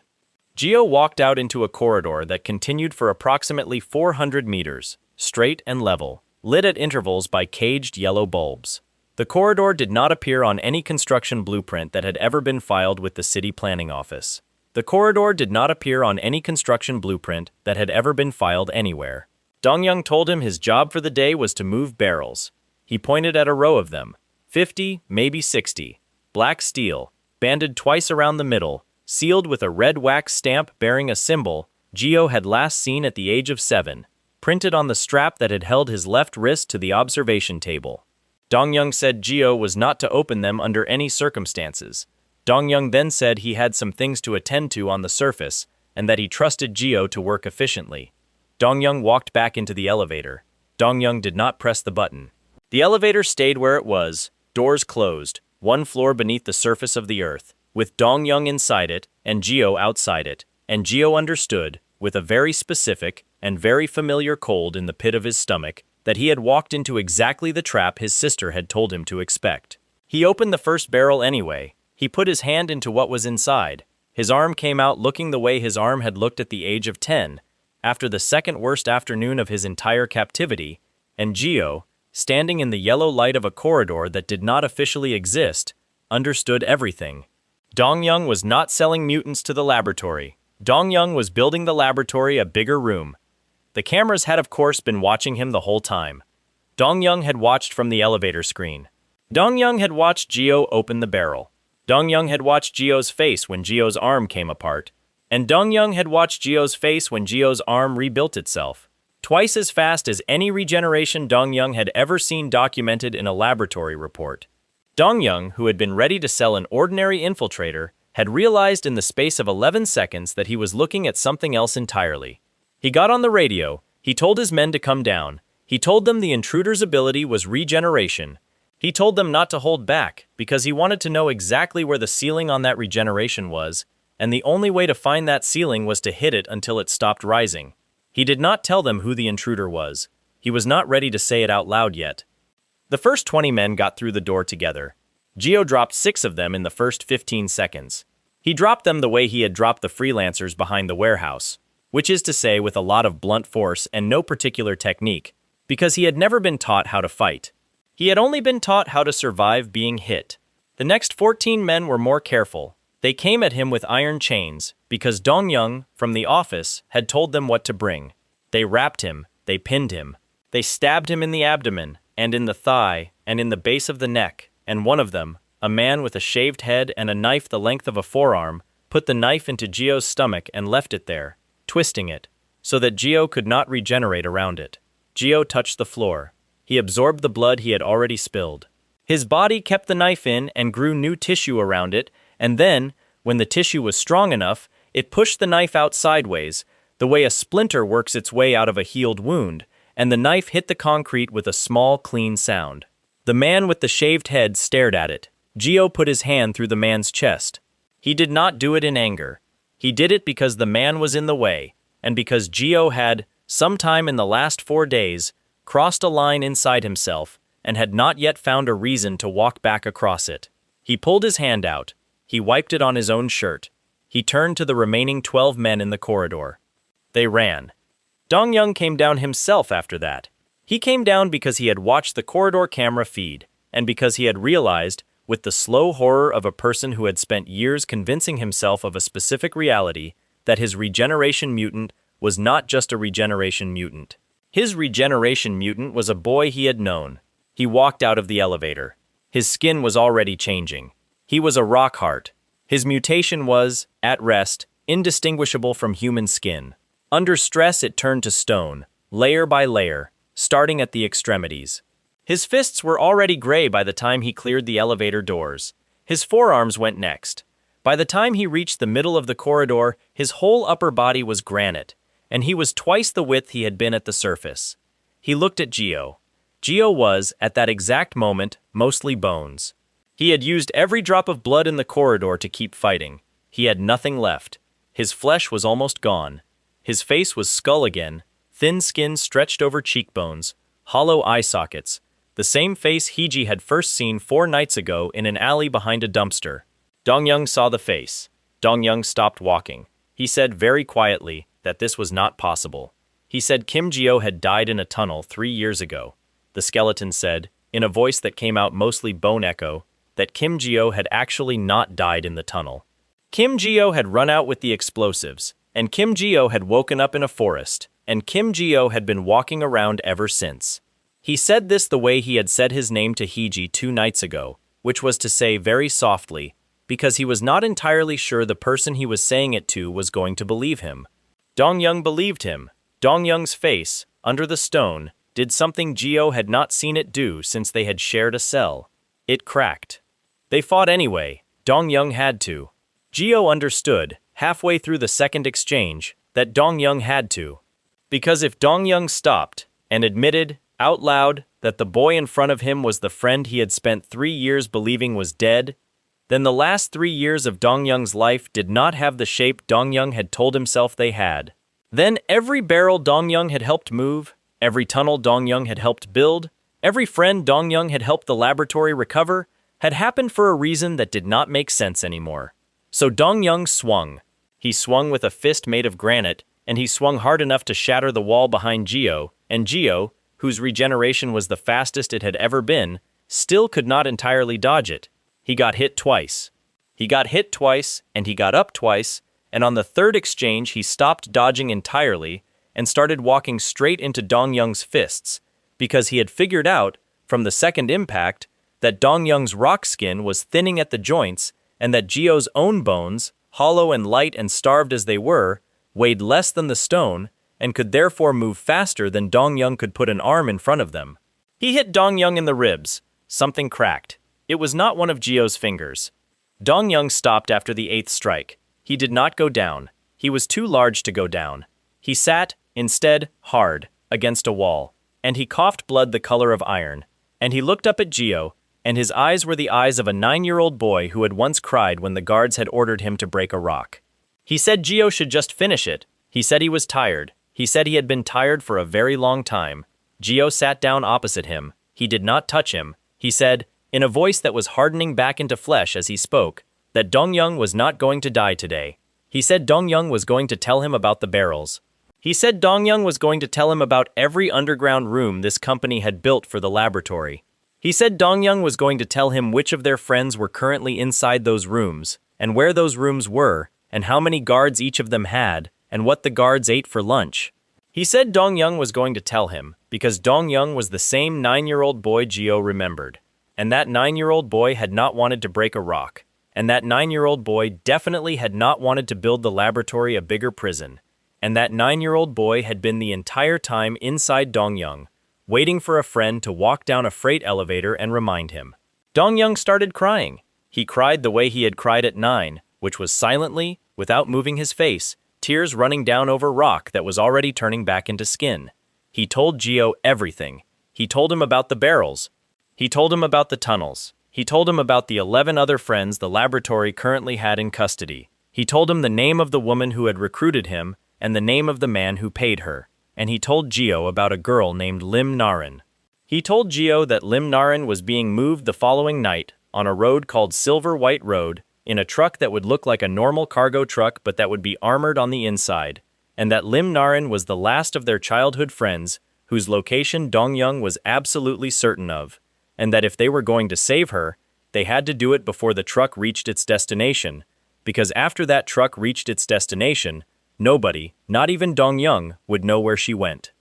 Geo walked out into a corridor that continued for approximately 400 meters, straight and level, lit at intervals by caged yellow bulbs. The corridor did not appear on any construction blueprint that had ever been filed with the city planning office. The corridor did not appear on any construction blueprint that had ever been filed anywhere. Dong-young told him his job for the day was to move barrels. He pointed at a row of them, 50, maybe 60, black steel, banded twice around the middle, sealed with a red wax stamp bearing a symbol Geo had last seen at the age of 7, printed on the strap that had held his left wrist to the observation table. Dong-young said Geo was not to open them under any circumstances. Dong-young then said he had some things to attend to on the surface, and that he trusted Geo to work efficiently. Dong-young walked back into the elevator. Dong-young did not press the button. The elevator stayed where it was, doors closed, 1 floor beneath the surface of the earth, with Dong-young inside it and Geo outside it, and Geo understood, with a very specific and very familiar cold in the pit of his stomach, that he had walked into exactly the trap his sister had told him to expect. He opened the first barrel anyway. He put his hand into what was inside. His arm came out looking the way his arm had looked at the age of 10, after the second worst afternoon of his entire captivity, and Geo, standing in the yellow light of a corridor that did not officially exist, understood everything. Dong-young was not selling mutants to the laboratory. Dong-young was building the laboratory a bigger room. The cameras had of course been watching him the whole time. Dong-young had watched from the elevator screen. Dong-young had watched Geo open the barrel. Dong-young had watched Geo's face when Geo's arm came apart. And Dong-young had watched Geo's face when Geo's arm rebuilt itself. Twice as fast as any regeneration Dong-young had ever seen documented in a laboratory report. Dong-young, who had been ready to sell an ordinary infiltrator, had realized in the space of 11 seconds that he was looking at something else entirely. He got on the radio. He told his men to come down. He told them the intruder's ability was regeneration. He told them not to hold back because he wanted to know exactly where the ceiling on that regeneration was, and the only way to find that ceiling was to hit it until it stopped rising. He did not tell them who the intruder was. He was not ready to say it out loud yet. The first 20 men got through the door together. Geo dropped 6 of them in the first 15 seconds. He dropped them the way he had dropped the freelancers behind the warehouse, which is to say with a lot of blunt force and no particular technique, because he had never been taught how to fight. He had only been taught how to survive being hit. The next 14 men were more careful. They came at him with iron chains, because Dong-young, from the office, had told them what to bring. They wrapped him, they pinned him. They stabbed him in the abdomen, and in the thigh, and in the base of the neck, and one of them, a man with a shaved head and a knife the length of a forearm, put the knife into Geo's stomach and left it there, twisting it, so that Geo could not regenerate around it. Geo touched the floor. He absorbed the blood he had already spilled. His body kept the knife in and grew new tissue around it, and then, when the tissue was strong enough, it pushed the knife out sideways, the way a splinter works its way out of a healed wound, and the knife hit the concrete with a small, clean sound. The man with the shaved head stared at it. Geo put his hand through the man's chest. He did not do it in anger. He did it because the man was in the way, and because Geo had, sometime in the last 4 days, crossed a line inside himself and had not yet found a reason to walk back across it. He pulled his hand out. He wiped it on his own shirt. He turned to the remaining 12 men in the corridor. They ran. Dong-young came down himself after that. He came down because he had watched the corridor camera feed, and because he had realized, with the slow horror of a person who had spent years convincing himself of a specific reality, that his regeneration mutant was not just a regeneration mutant. His regeneration mutant was a boy he had known. He walked out of the elevator. His skin was already changing. He was a rock heart. His mutation was, at rest, indistinguishable from human skin. Under stress it turned to stone, layer by layer, starting at the extremities. His fists were already gray by the time he cleared the elevator doors. His forearms went next. By the time he reached the middle of the corridor, his whole upper body was granite, and he was twice the width he had been at the surface. He looked at Geo. Geo was, at that exact moment, mostly bones. He had used every drop of blood in the corridor to keep fighting. He had nothing left. His flesh was almost gone. His face was skull again, thin skin stretched over cheekbones, hollow eye sockets, the same face Heiji had first seen 4 nights ago in an alley behind a dumpster. Dong-young saw the face. Dong-young stopped walking. He said very quietly that this was not possible. He said Kim Geo had died in a tunnel 3 years ago. The skeleton said, in a voice that came out mostly bone echo, that Kim Geo had actually not died in the tunnel. Kim Geo had run out with the explosives, and Kim Geo had woken up in a forest, and Kim Geo had been walking around ever since. He said this the way he had said his name to Heiji 2 nights ago, which was to say very softly, because he was not entirely sure the person he was saying it to was going to believe him. Dong-young believed him. Dong-young's face, under the stone, did something Geo had not seen it do since they had shared a cell. It cracked. They fought anyway. Dong-young had to. Geo understood, halfway through the second exchange, that Dong-young had to. Because if Dong-young stopped and admitted, out loud, that the boy in front of him was the friend he had spent 3 years believing was dead, then the last 3 years of Dong-young's life did not have the shape Dong-young had told himself they had. Then every barrel Dong-young had helped move, every tunnel Dong-young had helped build, every friend Dong-young had helped the laboratory recover, had happened for a reason that did not make sense anymore. So Dong-young swung. He swung with a fist made of granite, and he swung hard enough to shatter the wall behind Geo, and Geo, whose regeneration was the fastest it had ever been, still could not entirely dodge it. He got hit twice. He got hit twice, and he got up twice, and on the third exchange he stopped dodging entirely and started walking straight into Dong-young's fists, because he had figured out, from the second impact, that Dong-young's rock skin was thinning at the joints and that Geo's own bones, hollow and light and starved as they were, weighed less than the stone and could therefore move faster than Dong-young could put an arm in front of them. He hit Dong-young in the ribs. Something cracked. It was not one of Geo's fingers. Dong-young stopped after the 8th strike. He did not go down. He was too large to go down. He sat, instead, hard, against a wall, and he coughed blood the color of iron, and he looked up at Geo, and his eyes were the eyes of a 9-year-old boy who had once cried when the guards had ordered him to break a rock. He said Gio should just finish it. He said he was tired. He said he had been tired for a very long time. Gio sat down opposite him. He did not touch him. He said, in a voice that was hardening back into flesh as he spoke, that Dong-young was not going to die today. He said Dong-young was going to tell him about the barrels. He said Dong-young was going to tell him about every underground room this company had built for the laboratory. He said Dong-young was going to tell him which of their friends were currently inside those rooms, and where those rooms were, and how many guards each of them had, and what the guards ate for lunch. He said Dong-young was going to tell him, because Dong-young was the same 9-year-old boy Gio remembered. And that 9-year-old boy had not wanted to break a rock. And that 9-year-old boy definitely had not wanted to build the laboratory a bigger prison. And that 9-year-old boy had been the entire time inside Dong-young, waiting for a friend to walk down a freight elevator and remind him. Dong-young started crying. He cried the way he had cried at 9, which was silently, without moving his face, tears running down over rock that was already turning back into skin. He told Gio everything. He told him about the barrels. He told him about the tunnels. He told him about the 11 other friends the laboratory currently had in custody. He told him the name of the woman who had recruited him and the name of the man who paid her. And he told Gio about a girl named Lim Narin. He told Gio that Lim Narin was being moved the following night on a road called Silver White Road in a truck that would look like a normal cargo truck but that would be armored on the inside, and that Lim Narin was the last of their childhood friends whose location Dong-young was absolutely certain of, and that if they were going to save her, they had to do it before the truck reached its destination, because after that truck reached its destination, nobody, not even Dong-young, would know where she went.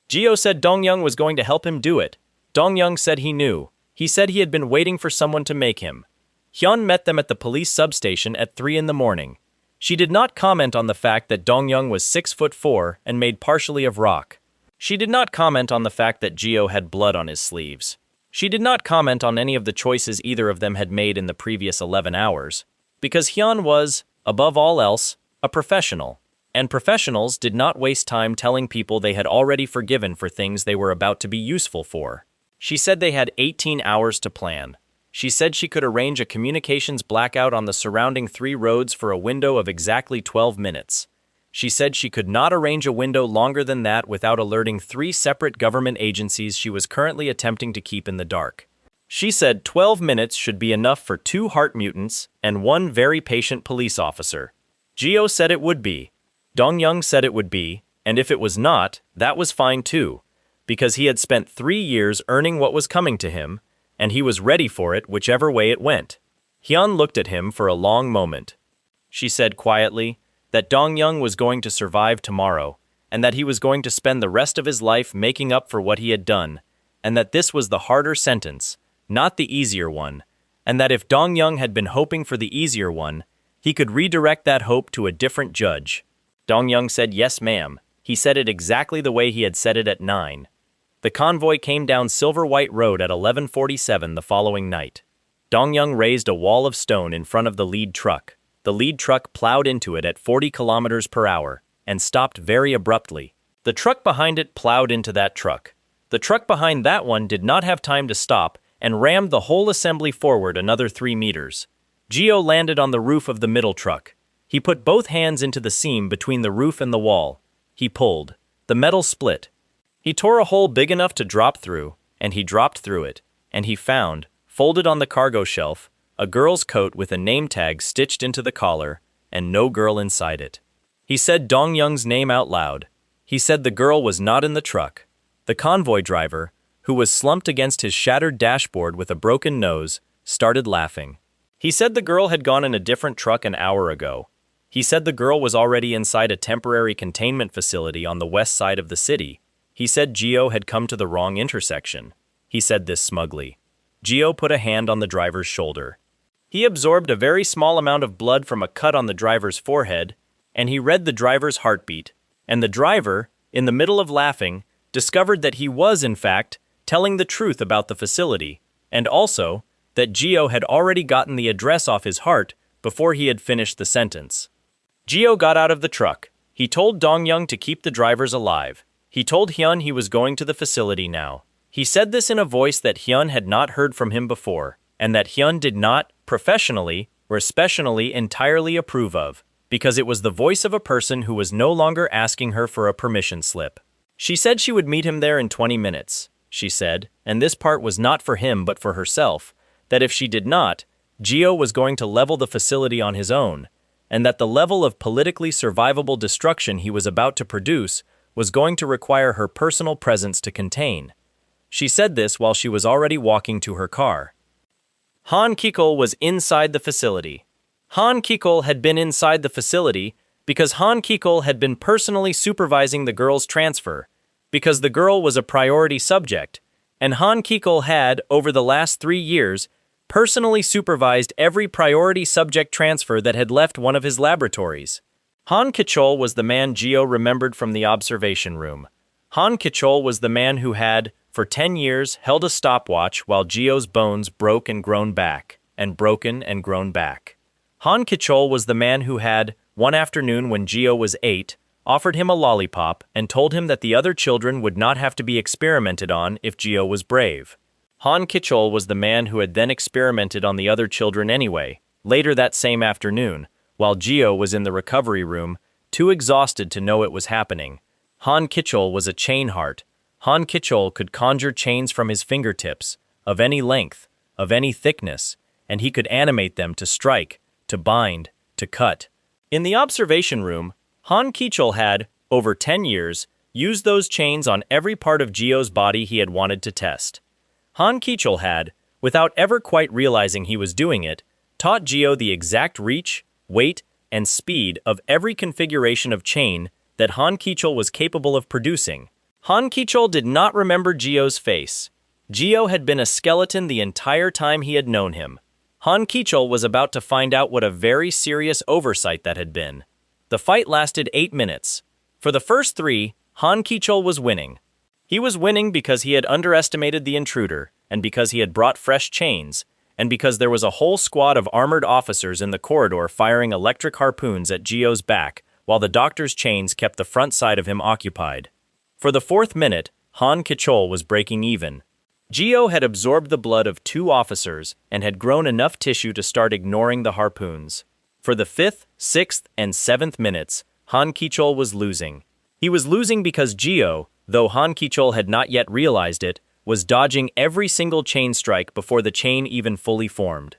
Gio said Dong-young was going to help him do it. Dong-young said he knew. He said he had been waiting for someone to make him. Hyun met them at the police substation at 3 in the morning. She did not comment on the fact that Dong-young was 6'4" and made partially of rock. She did not comment on the fact that Gio had blood on his sleeves. She did not comment on any of the choices either of them had made in the previous 11 hours, because Hyun was, above all else, a professional, and professionals did not waste time telling people they had already forgiven for things they were about to be useful for. She said they had 18 hours to plan. She said she could arrange a communications blackout on the surrounding 3 roads for a window of exactly 12 minutes. She said she could not arrange a window longer than that without alerting 3 separate government agencies she was currently attempting to keep in the dark. She said 12 minutes should be enough for 2 heart mutants and 1 very patient police officer. Gio said it would be. Dong-young said it would be, and if it was not, that was fine too, because he had spent 3 years earning what was coming to him, and he was ready for it whichever way it went. Hyun looked at him for a long moment. She said quietly that Dong-young was going to survive tomorrow, and that he was going to spend the rest of his life making up for what he had done, and that this was the harder sentence, not the easier one, and that if Dong-young had been hoping for the easier one, he could redirect that hope to a different judge. Dong-young said yes, ma'am. He said it exactly the way he had said it at 9. The convoy came down Silver White Road at 11:47 the following night. Dong-young raised a wall of stone in front of the lead truck. The lead truck plowed into it at 40 kilometers per hour and stopped very abruptly. The truck behind it plowed into that truck. The truck behind that one did not have time to stop and rammed the whole assembly forward another 3 meters. Gio landed on the roof of the middle truck. He put both hands into the seam between the roof and the wall. He pulled. The metal split. He tore a hole big enough to drop through, and he dropped through it, and he found, folded on the cargo shelf, a girl's coat with a name tag stitched into the collar, and no girl inside it. He said Dong-young's name out loud. He said the girl was not in the truck. The convoy driver, who was slumped against his shattered dashboard with a broken nose, started laughing. He said the girl had gone in a different truck an hour ago. He said the girl was already inside a temporary containment facility on the west side of the city. He said Gio had come to the wrong intersection. He said this smugly. Gio put a hand on the driver's shoulder. He absorbed a very small amount of blood from a cut on the driver's forehead, and he read the driver's heartbeat. And the driver, in the middle of laughing, discovered that he was, in fact, telling the truth about the facility, and also that Gio had already gotten the address off his heart before he had finished the sentence. Gio got out of the truck. He told Dong-young to keep the drivers alive. He told Hyun he was going to the facility now. He said this in a voice that Hyun had not heard from him before, and that Hyun did not, professionally or especially, entirely approve of, because it was the voice of a person who was no longer asking her for a permission slip. She said she would meet him there in 20 minutes, she said, and this part was not for him but for herself, that if she did not, Gio was going to level the facility on his own, and that the level of politically survivable destruction he was about to produce was going to require her personal presence to contain. She said this while she was already walking to her car. Han Kikol was inside the facility. Han Kikol had been inside the facility because Han Kikol had been personally supervising the girl's transfer, because the girl was a priority subject, and Han Kikol had, over the last 3 years, personally supervised every priority subject transfer that had left one of his laboratories. Han Kichol was the man Gio remembered from the observation room. Han Kichol was the man who had, for 10 years, held a stopwatch while Gio's bones broke and grown back, and broken and grown back. Han Kichol was the man who had, one afternoon when Gio was 8, offered him a lollipop and told him that the other children would not have to be experimented on if Gio was brave. Han Kichol was the man who had then experimented on the other children anyway, later that same afternoon, while Gio was in the recovery room, too exhausted to know it was happening. Han Kichol was a chain heart. Han Kichol could conjure chains from his fingertips, of any length, of any thickness, and he could animate them to strike, to bind, to cut. In the observation room, Han Kichol had, over 10 years, used those chains on every part of Gio's body he had wanted to test. Han Kichol had, without ever quite realizing he was doing it, taught Gio the exact reach, weight, and speed of every configuration of chain that Han Kichol was capable of producing. Han Kichol did not remember Gio's face. Gio had been a skeleton the entire time he had known him. Han Kichol was about to find out what a very serious oversight that had been. The fight lasted 8 minutes. For the first 3, Han Kichol was winning. He was winning because he had underestimated the intruder, and because he had brought fresh chains, and because there was a whole squad of armored officers in the corridor firing electric harpoons at Gio's back, while the doctor's chains kept the front side of him occupied. For the 4th minute, Han Kichol was breaking even. Gio had absorbed the blood of 2 officers and had grown enough tissue to start ignoring the harpoons. For the 5th, 6th, and 7th minutes, Han Kichol was losing. He was losing because Gio, though Han Kichol had not yet realized it, was dodging every single chain strike before the chain even fully formed.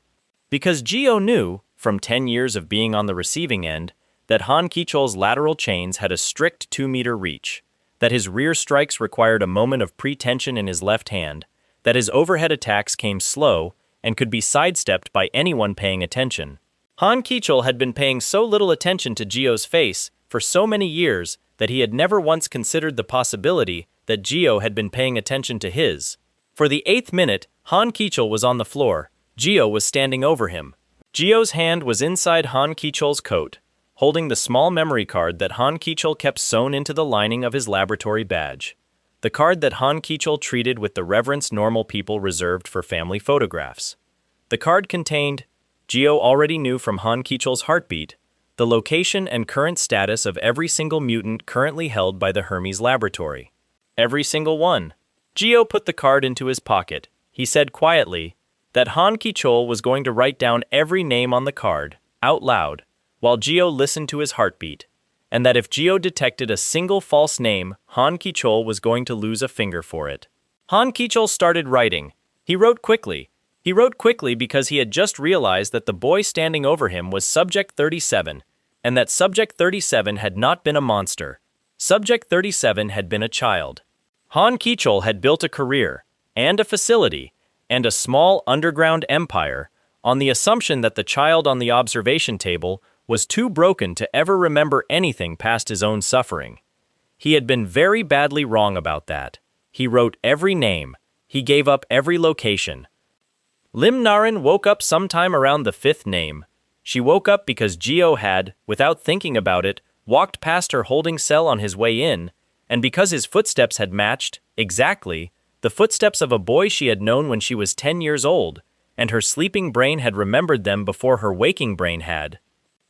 Because Gio knew, from 10 years of being on the receiving end, that Han Kichol's lateral chains had a strict 2-meter reach, that his rear strikes required a moment of pre-tension in his left hand, that his overhead attacks came slow and could be sidestepped by anyone paying attention. Han Kichol had been paying so little attention to Gio's face for so many years that he had never once considered the possibility that Gio had been paying attention to his. For the 8th minute, Han Kichol was on the floor. Gio was standing over him. Gio's hand was inside Han Kichol's coat, holding the small memory card that Han Kichol kept sewn into the lining of his laboratory badge. The card that Han Kichol treated with the reverence normal people reserved for family photographs. The card contained, Gio already knew from Han Kichol's heartbeat, the location and current status of every single mutant currently held by the Hermes laboratory. Every single one. Gio put the card into his pocket. He said quietly that Han Kichol was going to write down every name on the card, out loud, while Gio listened to his heartbeat, and that if Gio detected a single false name, Han Kichol was going to lose a finger for it. Han Kichol started writing. He wrote quickly. He wrote quickly because he had just realized that the boy standing over him was Subject 37, and that Subject 37 had not been a monster. Subject 37 had been a child. Han Kichol had built a career, and a facility, and a small underground empire, on the assumption that the child on the observation table was too broken to ever remember anything past his own suffering. He had been very badly wrong about that. He wrote every name. He gave up every location. Lim Naren woke up sometime around the 5th name. She woke up because Gio had, without thinking about it, walked past her holding cell on his way in, and because his footsteps had matched, exactly, the footsteps of a boy she had known when she was 10 years old, and her sleeping brain had remembered them before her waking brain had.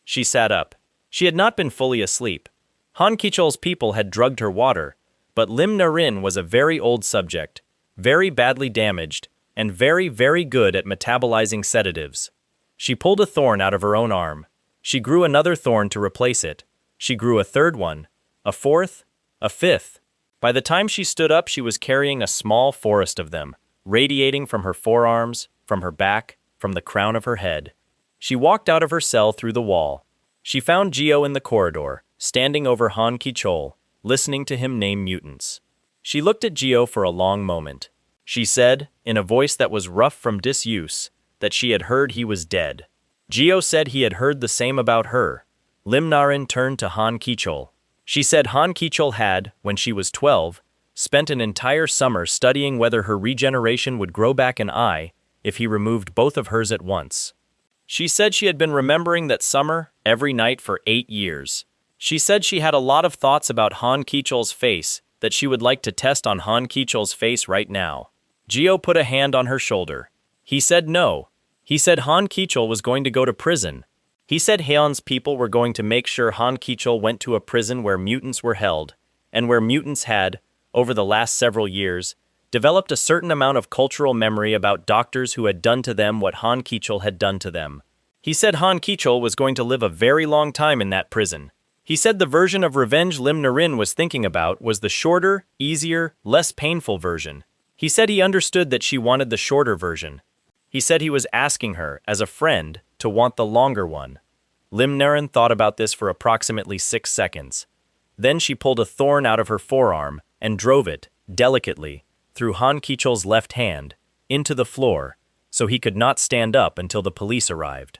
She sat up. She had not been fully asleep. Han Kichol's people had drugged her water, but Lim Naren was a very old subject, very badly damaged, and very, very good at metabolizing sedatives. She pulled a thorn out of her own arm. She grew another thorn to replace it. She grew a third one, a fourth, a fifth. By the time she stood up, she was carrying a small forest of them, radiating from her forearms, from her back, from the crown of her head. She walked out of her cell through the wall. She found Geo in the corridor, standing over Han Ki-chol, listening to him name mutants. She looked at Geo for a long moment. She said, in a voice that was rough from disuse, that she had heard he was dead. Geo said he had heard the same about her. Lim Narin turned to Han Ki-chol. She said Han Ki-chol had, when she was 12, spent an entire summer studying whether her regeneration would grow back an eye if he removed both of hers at once. She said she had been remembering that summer every night for 8 years. She said she had a lot of thoughts about Han Ki-chol's face that she would like to test on Han Ki-chol's face right now. Geo put a hand on her shoulder. He said no. He said Han Ki-chol was going to go to prison. He said Heon's people were going to make sure Han Ki-chol went to a prison where mutants were held, and where mutants had, over the last several years, developed a certain amount of cultural memory about doctors who had done to them what Han Ki-chol had done to them. He said Han Ki-chol was going to live a very long time in that prison. He said the version of revenge Lim Narin was thinking about was the shorter, easier, less painful version. He said he understood that she wanted the shorter version. He said he was asking her, as a friend, to want the longer one. Lim Narin thought about this for approximately 6 seconds. Then she pulled a thorn out of her forearm and drove it, delicately, through Han Ki-chol's left hand, into the floor, so he could not stand up until the police arrived.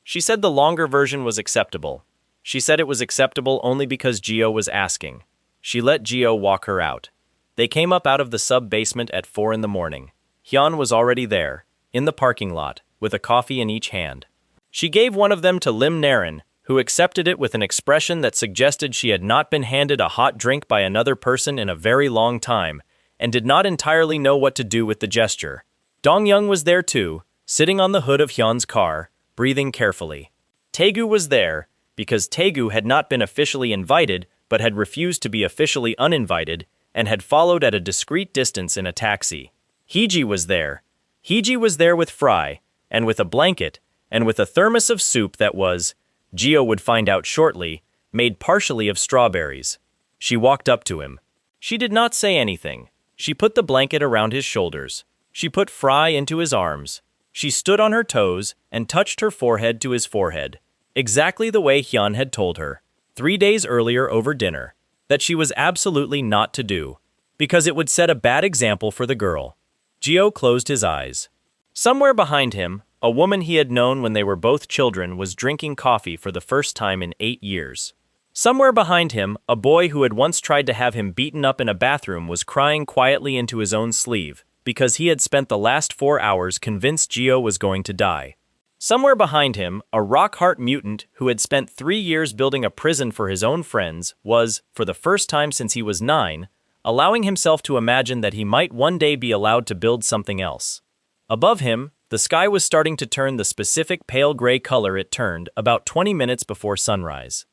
She said the longer version was acceptable. She said it was acceptable only because Geo was asking. She let Geo walk her out. They came up out of the sub-basement at 4 in the morning. Hyun was already there, in the parking lot, with a coffee in each hand. She gave one of them to Lim Narin, who accepted it with an expression that suggested she had not been handed a hot drink by another person in a very long time, and did not entirely know what to do with the gesture. Dong-young was there too, sitting on the hood of Hyun's car, breathing carefully. Taegu was there, because Taegu had not been officially invited but had refused to be officially uninvited and had followed at a discreet distance in a taxi. Heiji was there. Heiji was there with Fry, and with a blanket, and with a thermos of soup that was, Geo would find out shortly, made partially of strawberries. She walked up to him. She did not say anything. She put the blanket around his shoulders. She put Fry into his arms. She stood on her toes and touched her forehead to his forehead, exactly the way Hyun had told her, 3 days earlier over dinner, that she was absolutely not to do, because it would set a bad example for the girl. Geo closed his eyes. Somewhere behind him, a woman he had known when they were both children was drinking coffee for the first time in 8 years. Somewhere behind him, a boy who had once tried to have him beaten up in a bathroom was crying quietly into his own sleeve, because he had spent the last 4 hours convinced Geo was going to die. Somewhere behind him, a rock-heart mutant who had spent 3 years building a prison for his own friends was, for the first time since he was 9, allowing himself to imagine that he might one day be allowed to build something else. Above him, the sky was starting to turn the specific pale gray color it turned about 20 minutes before sunrise.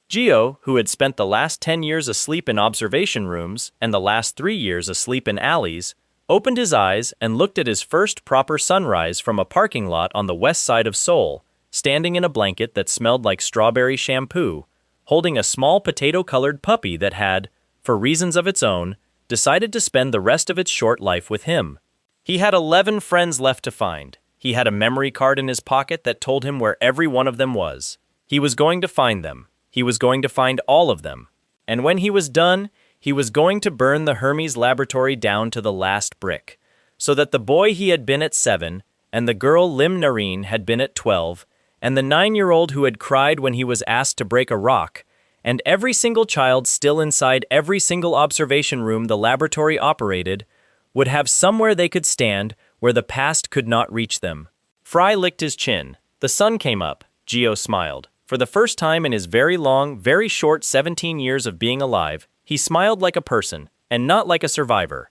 Geo, who had spent the last 10 years asleep in observation rooms and the last 3 years asleep in alleys, opened his eyes and looked at his first proper sunrise from a parking lot on the west side of Seoul, standing in a blanket that smelled like strawberry shampoo, holding a small potato-colored puppy that had, for reasons of its own, decided to spend the rest of its short life with him. He had 11 friends left to find. He had a memory card in his pocket that told him where every one of them was. He was going to find them. He was going to find all of them. And when he was done, he was going to burn the Hermes laboratory down to the last brick, so that the boy he had been at 7, and the girl Lim Narin had been at 12, and the 9-year-old who had cried when he was asked to break a rock, and every single child still inside every single observation room the laboratory operated, would have somewhere they could stand where the past could not reach them. Fry licked his chin. The sun came up. Geo smiled. For the first time in his very long, very short 17 years of being alive, he smiled like a person, and not like a survivor.